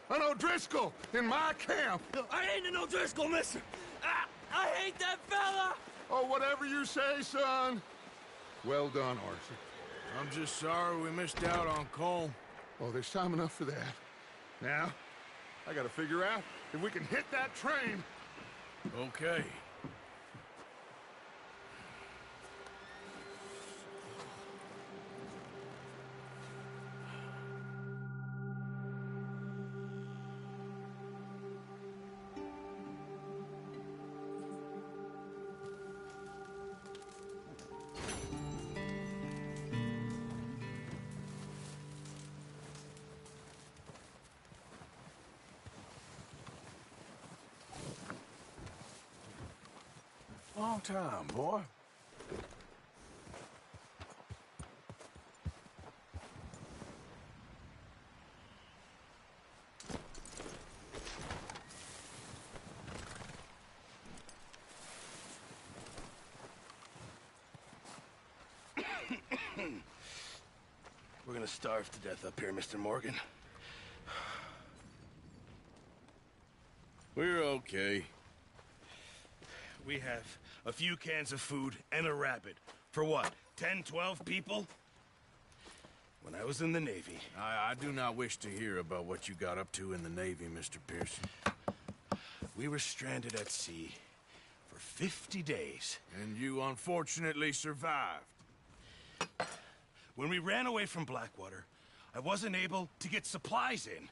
An O'Driscoll in my camp! I ain't an O'Driscoll, mister! I hate that fella! Oh, whatever you say, son. Well done, Arthur. I'm just sorry we missed out on Cole. Oh, there's time enough for that. Now, I gotta figure out if we can hit that train. Okay. Long time, boy. We're gonna starve to death up here, Mr. Morgan. We're okay. We have a few cans of food and a rabbit. For what, 10, 12 people? When I was in the Navy... I do not wish to hear about what you got up to in the Navy, Mr. Pearson. We were stranded at sea for 50 days. And you unfortunately survived. When we ran away from Blackwater, I wasn't able to get supplies in.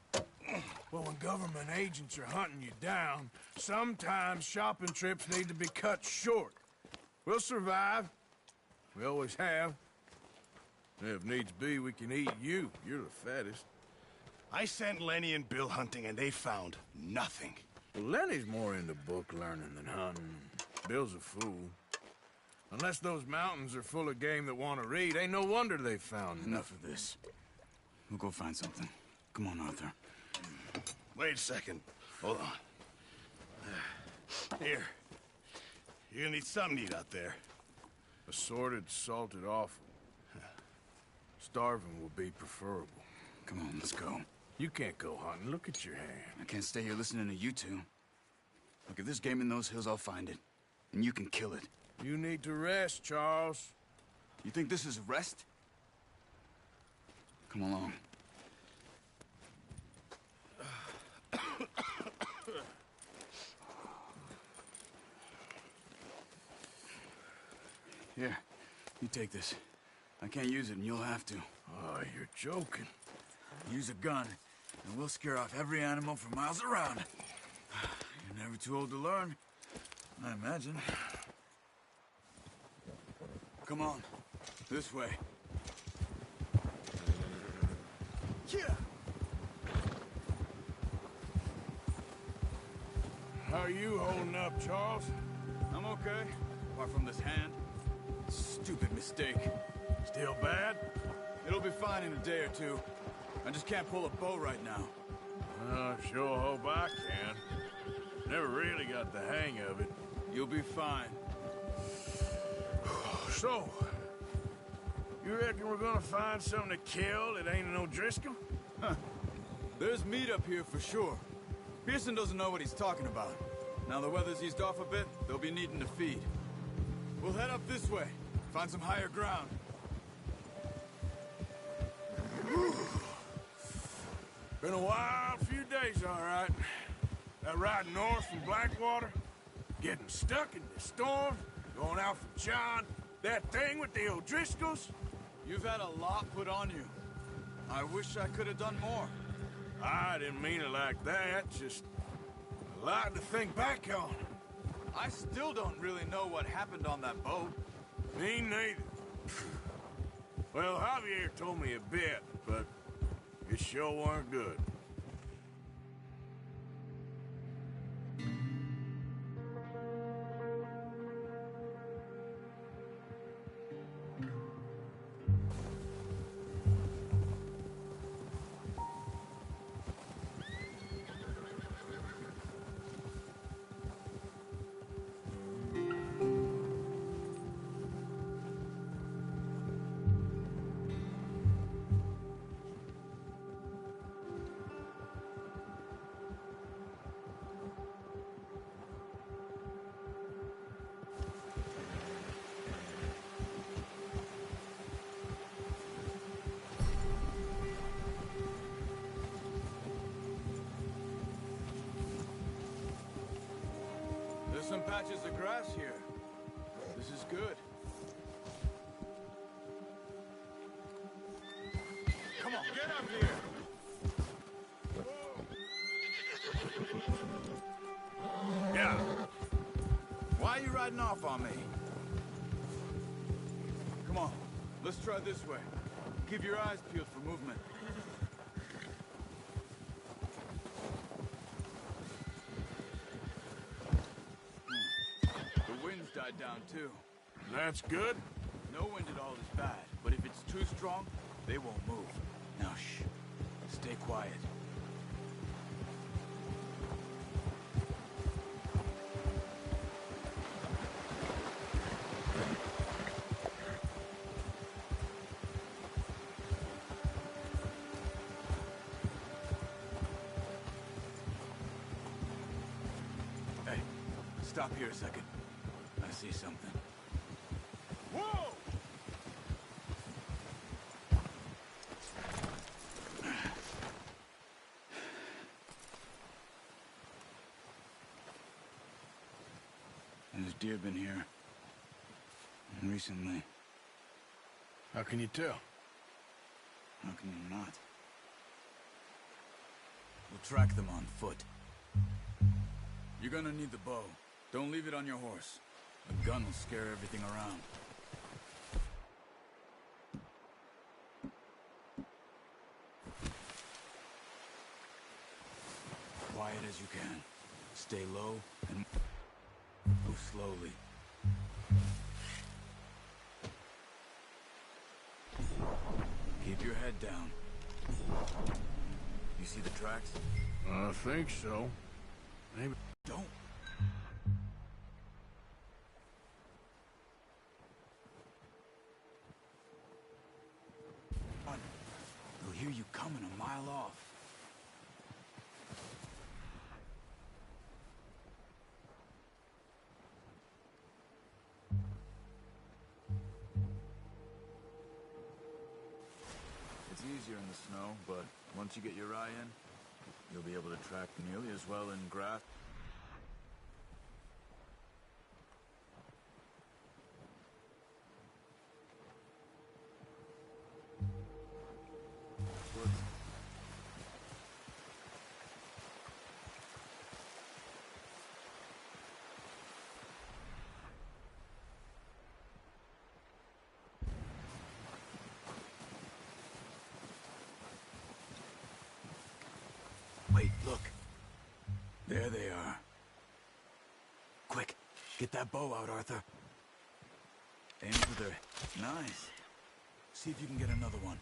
Well, when government agents are hunting you down, sometimes shopping trips need to be cut short. We'll survive. We always have. If needs be, we can eat you. You're the fattest. I sent Lenny and Bill hunting, and they found nothing. Well, Lenny's more into book learning than hunting. Bill's a fool. Unless those mountains are full of game that want to read, ain't no wonder they found Enough of this. We'll go find something. Come on, Arthur. Wait a second. Hold on. Here. You're gonna need something to eat out there. Assorted, salted offal. Starving will be preferable. Come on, let's go. You can't go hunting. Look at your hand. I can't stay here listening to you two. Look, if there's game in those hills, I'll find it. And you can kill it. You need to rest, Charles. You think this is rest? Come along. Here, you take this. I can't use it, and you'll have to. Oh, you're joking. Use a gun, and we'll scare off every animal for miles around. You're never too old to learn, I imagine. Come on, this way. Yeah. How are you holding up, Charles? I'm okay, apart from this hand. Stupid mistake. Still bad? It'll be fine in a day or two. I just can't pull a bow right now. I sure hope I can. Never really got the hang of it. You'll be fine. So, you reckon we're gonna find something to kill that ain't an O'Driscoll? Huh. There's meat up here for sure. Pearson doesn't know what he's talking about. Now the weather's eased off a bit, they'll be needing to feed. We'll head up this way, find some higher ground. Been a wild few days, all right. That ride north from Blackwater, getting stuck in the storm, going out from John, that thing with the O'Driscolls. You've had a lot put on you. I wish I could have done more. I didn't mean it like that, just a lot to think back on. I still don't really know what happened on that boat. Me neither. Well, Javier told me a bit, but it sure weren't good. There's some patches of grass here. This is good. Come on, get up here! Yeah. Why are you riding off on me? Come on, let's try this way. Keep your eyes peeled for movement. The wind's died down too. That's good. No wind at all is bad, but if it's too strong, they won't move. Now shh, stay quiet. Hey, stop here a second. I see something. Whoa! There's deer been here. And recently. How can you tell? How can you not? We'll track them on foot. You're gonna need the bow. Don't leave it on your horse. A gun will scare everything around. Quiet as you can. Stay low and move slowly. Keep your head down. You see the tracks? I think so. Maybe. Don't. They'll hear you coming a mile off. It's easier in the snow, but once you get your eye in, you'll be able to track nearly as well in grass. Wait, look. There they are. Quick, get that bow out, Arthur. Aim for their... Nice. See if you can get another one.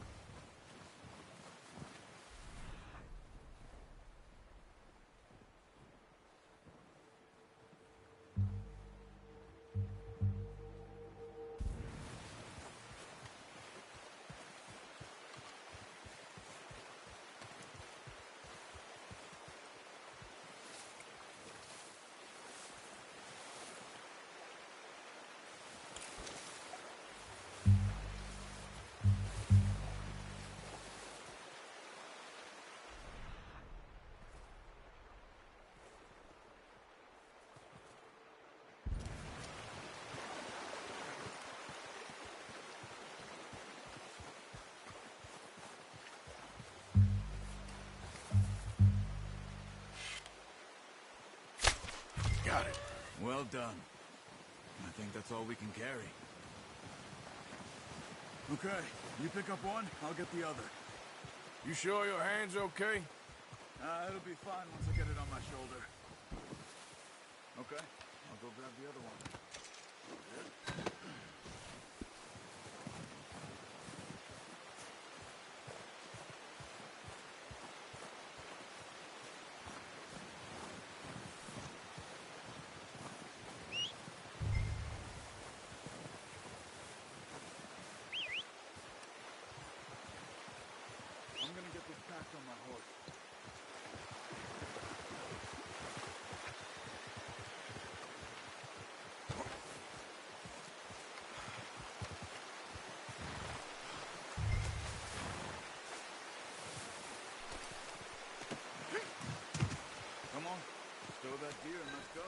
Got it. Well done. I think that's all we can carry. Okay, you pick up one, I'll get the other. You sure your hand's okay? It'll be fine once I get it on my shoulder. Okay, I'll go grab the other one. I'm gonna get this packed on my horse. Come on, stow that deer and let's go.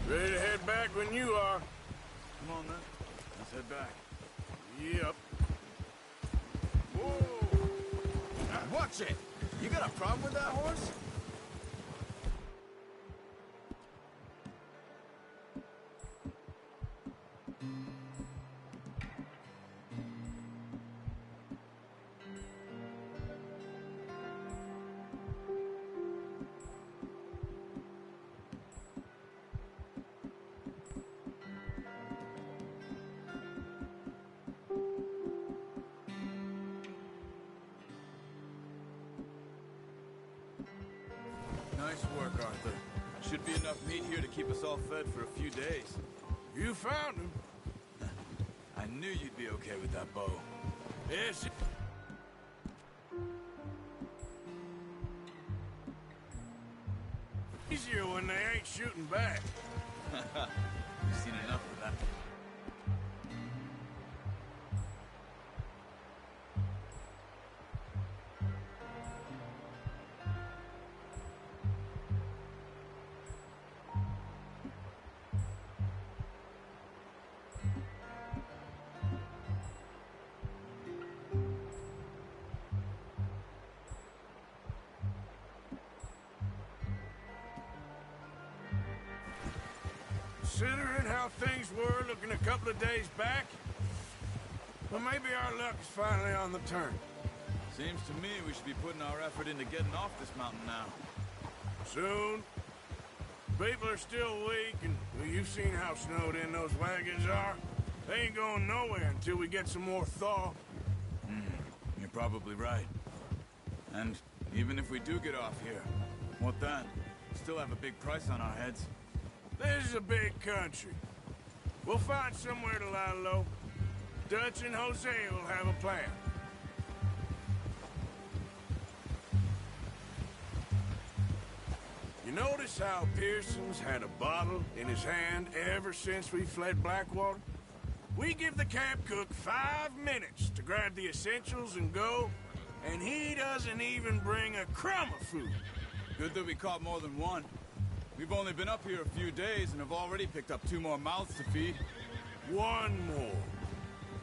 Ready to head back when you are. Come on then, let's head back. Yep. Whoa! Watch it! You got a problem with that horse? Nice work, Arthur. Should be enough meat here to keep us all fed for a few days. You found him. I knew you'd be okay with that bow. Yes. easier when they ain't shooting back. We've seen enough of that. Considering how things were looking a couple of days back, well, maybe our luck is finally on the turn. Seems to me we should be putting our effort into getting off this mountain now. Soon. People are still weak, and well, you've seen how snowed in those wagons are. They ain't going nowhere until we get some more thaw. You're probably right. And even if we do get off here, what then? Still have a big price on our heads. This is a big country. We'll find somewhere to lie low. Dutch and Hosea will have a plan. You notice how Pearson's had a bottle in his hand ever since we fled Blackwater? We give the camp cook 5 minutes to grab the essentials and go, and he doesn't even bring a crumb of food. Good that we caught more than one. We've only been up here a few days and have already picked up 2 more mouths to feed. 1 more.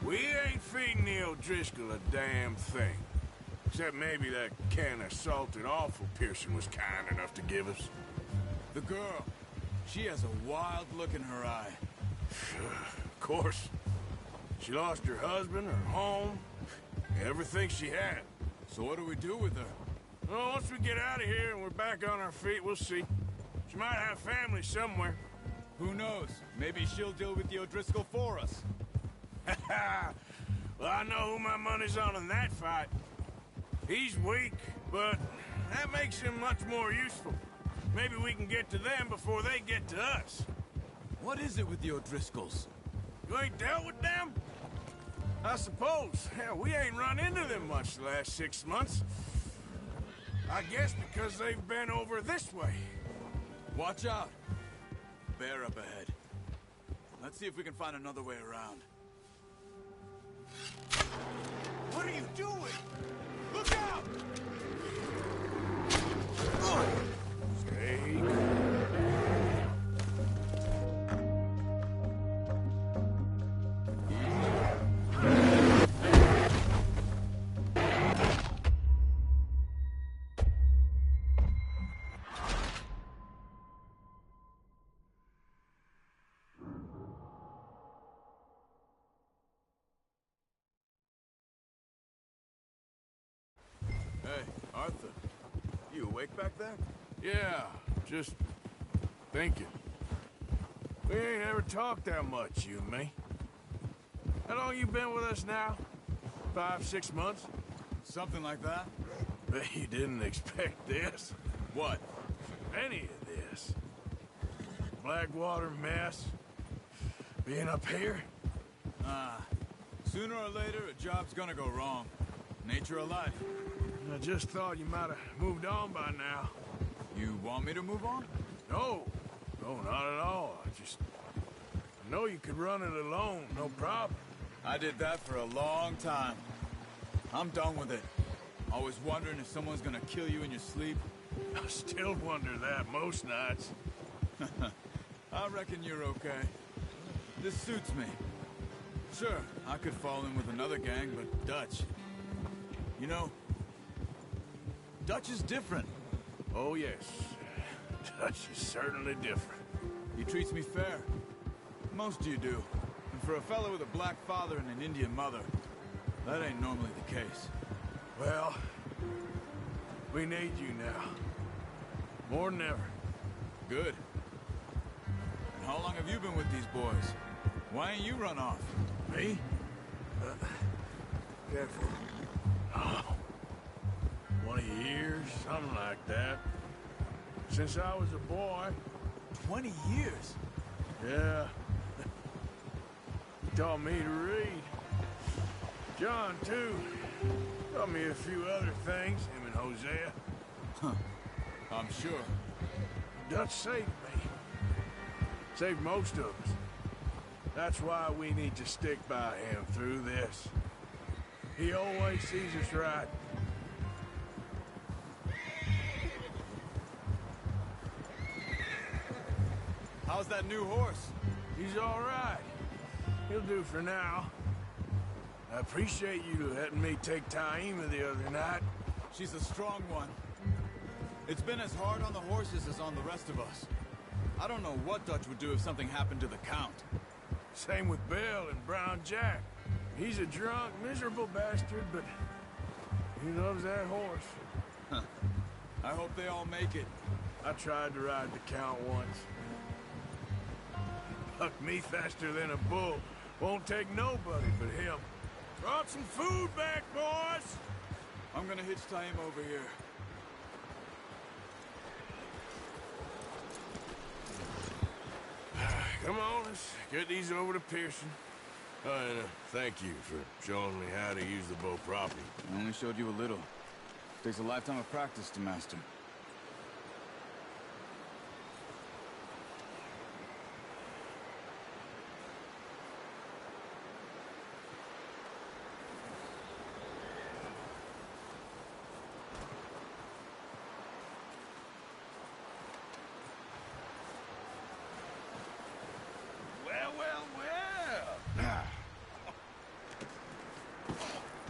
We ain't feeding the O'Driscoll a damn thing. Except maybe that can of salted offal Pearson was kind enough to give us. The girl. She has a wild look in her eye. Of course. She lost her husband, her home, everything she had. So what do we do with her? Well, once we get out of here and we're back on our feet, we'll see. She might have family somewhere. Who knows? Maybe she'll deal with the O'Driscoll for us. Well, I know who my money's on in that fight. He's weak, but that makes him much more useful. Maybe we can get to them before they get to us. What is it with the O'Driscolls? You ain't dealt with them? I suppose. Hell, we ain't run into them much the last 6 months. I guess because they've been over this way. Watch out. Bear up ahead. Let's see if we can find another way around. What are you doing? Look out! Stay cool. Arthur, you awake back there? Yeah, just thinking. We ain't ever talked that much, you and me. How long you been with us now? 5, 6 months? Something like that. Bet you didn't expect this. What? Any of this. Blackwater mess. Being up here? Sooner or later, a job's gonna go wrong. Nature of life. I just thought you might have moved on by now. You want me to move on? No. No, not at all. I know you could run it alone, no problem. I did that for a long time. I'm done with it. Always wondering if someone's gonna kill you in your sleep. I still wonder that most nights. I reckon you're okay. This suits me. Sure, I could fall in with another gang, but Dutch... You know, Dutch is different. Oh, yes. Dutch is certainly different. He treats me fair. Most of you do. And for a fellow with a black father and an Indian mother, that ain't normally the case. Well, we need you now. More than ever. Good. And how long have you been with these boys? Why ain't you run off? Me? Careful. Oh, 20 years, something like that. Since I was a boy. 20 years? Yeah. He taught me to read. John, too. Taught me a few other things, him and Hosea. Huh. I'm sure. Dutch saved me. Saved most of us. That's why we need to stick by him through this. He always sees us right. How's that new horse? He's all right. He'll do for now. I appreciate you letting me take Taima the other night. She's a strong one. It's been as hard on the horses as on the rest of us. I don't know what Dutch would do if something happened to the Count. Same with Bill and Brown Jack. He's a drunk, miserable bastard, but he loves that horse. Huh. I hope they all make it. I tried to ride the Count once. Bucked me faster than a bull. Won't take nobody but him. Brought some food back, boys! I'm gonna hitch Taima over here. Come on, let's get these over to Pearson. And thank you for showing me how to use the bow properly. I only showed you a little. Takes a lifetime of practice to master.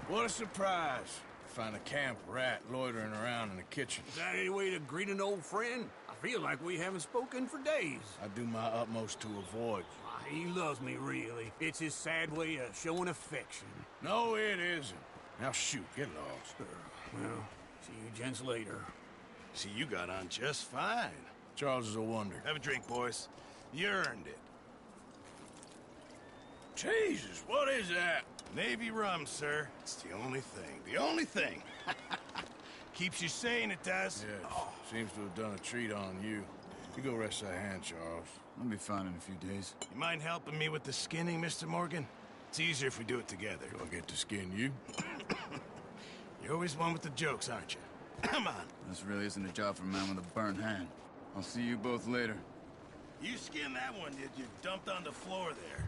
What a surprise. Find a camp rat loitering around in the kitchen. Is that any way to greet an old friend? I feel like we haven't spoken for days. I do my utmost to avoid you. He loves me, really. It's his sad way of showing affection. No, it isn't. Now shoot, get lost. Well, see you gents later. See, you got on just fine. Charles is a wonder. Have a drink, boys. You earned it. Jesus, what is that? Navy rum, sir. It's the only thing. The only thing. Keeps you sane, it does. Yes. Oh. Seems to have done a treat on you. You go rest that hand, Charles. I'll be fine in a few days. You mind helping me with the skinning, Mr. Morgan? It's easier if we do it together. Do I get to skin you? You're always one with the jokes, aren't you? Come on. This really isn't a job for a man with a burnt hand. I'll see you both later. You skinned that one, did you? Dumped on the floor there.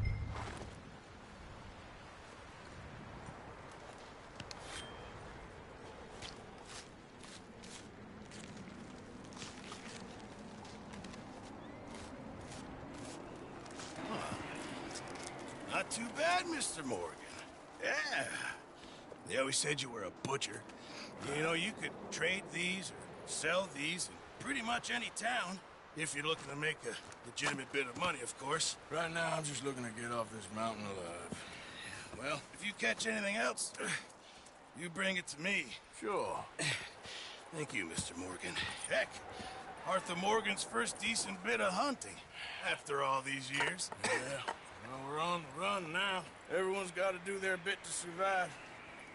Not too bad, Mr. Morgan. Yeah. They always said you were a butcher. You know, you could trade these or sell these in pretty much any town. If you're looking to make a legitimate bit of money, of course. Right now, I'm just looking to get off this mountain alive. Well, if you catch anything else, you bring it to me. Sure. Thank you, Mr. Morgan. Heck, Arthur Morgan's first decent bit of hunting after all these years. Yeah. Well, we're on the run now. Everyone's got to do their bit to survive.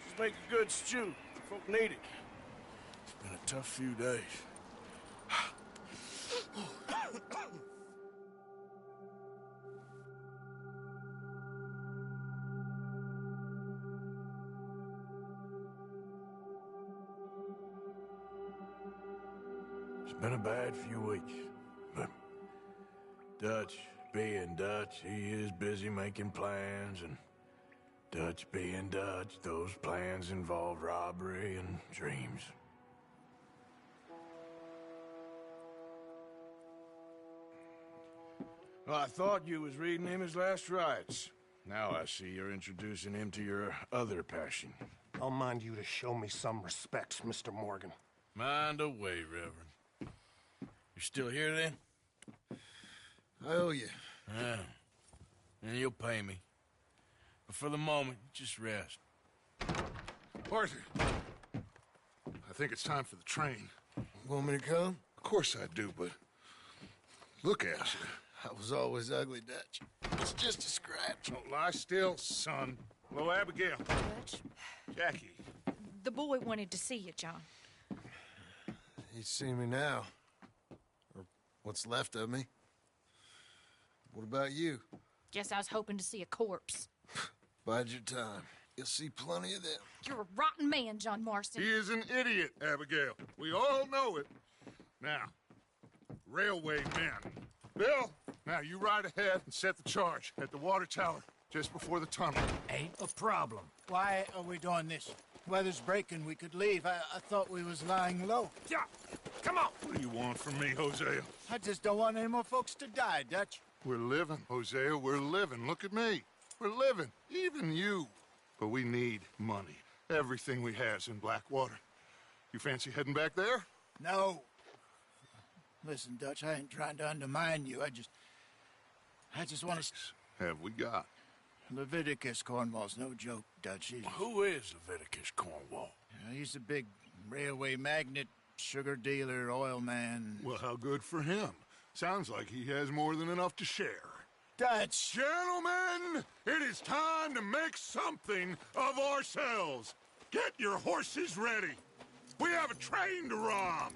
Just make a good stew. Folk need it. It's been a tough few days. It's been a bad few weeks, but Dutch being Dutch, he is busy making plans, and Dutch being Dutch, those plans involve robbery and dreams. Well, I thought you was reading him his last rites. Now I see you're introducing him to your other passion. I'll mind you to show me some respect, Mr. Morgan. Mind away, Reverend. You still here, then? I owe you. Yeah. And you'll pay me. But for the moment, just rest. Arthur, I think it's time for the train. Want me to come? Of course I do, but look at you. I was always ugly, Dutch. It's just a scratch. Don't lie still, son. Hello, Abigail. Dutch, Jackie. the boy wanted to see you, John. He's seen me now. Or what's left of me. What about you? Guess I was hoping to see a corpse. Bide your time. You'll see plenty of them. You're a rotten man, John Marston. He is an idiot, Abigail. We all know it. Now, railway men. Bill, now you ride ahead and set the charge at the water tower just before the tunnel. Ain't a problem. Why are we doing this? Weather's breaking. We could leave. I thought we was lying low. Yeah, come on. What do you want from me, Hosea? I just don't want any more folks to die, Dutch. We're living, Hosea. We're living. Look at me. We're living. Even you. But we need money. Everything we has in Blackwater. You fancy heading back there? No. Listen, Dutch, I ain't trying to undermine you. I just want to... Have we got? Leviticus Cornwall's no joke, Dutch. Who is Leviticus Cornwall? He's a big railway magnate, sugar dealer, oil man. Well, how good for him. Sounds like he has more than enough to share. Dutch! Gentlemen, it is time to make something of ourselves. Get your horses ready. We have a train to rob.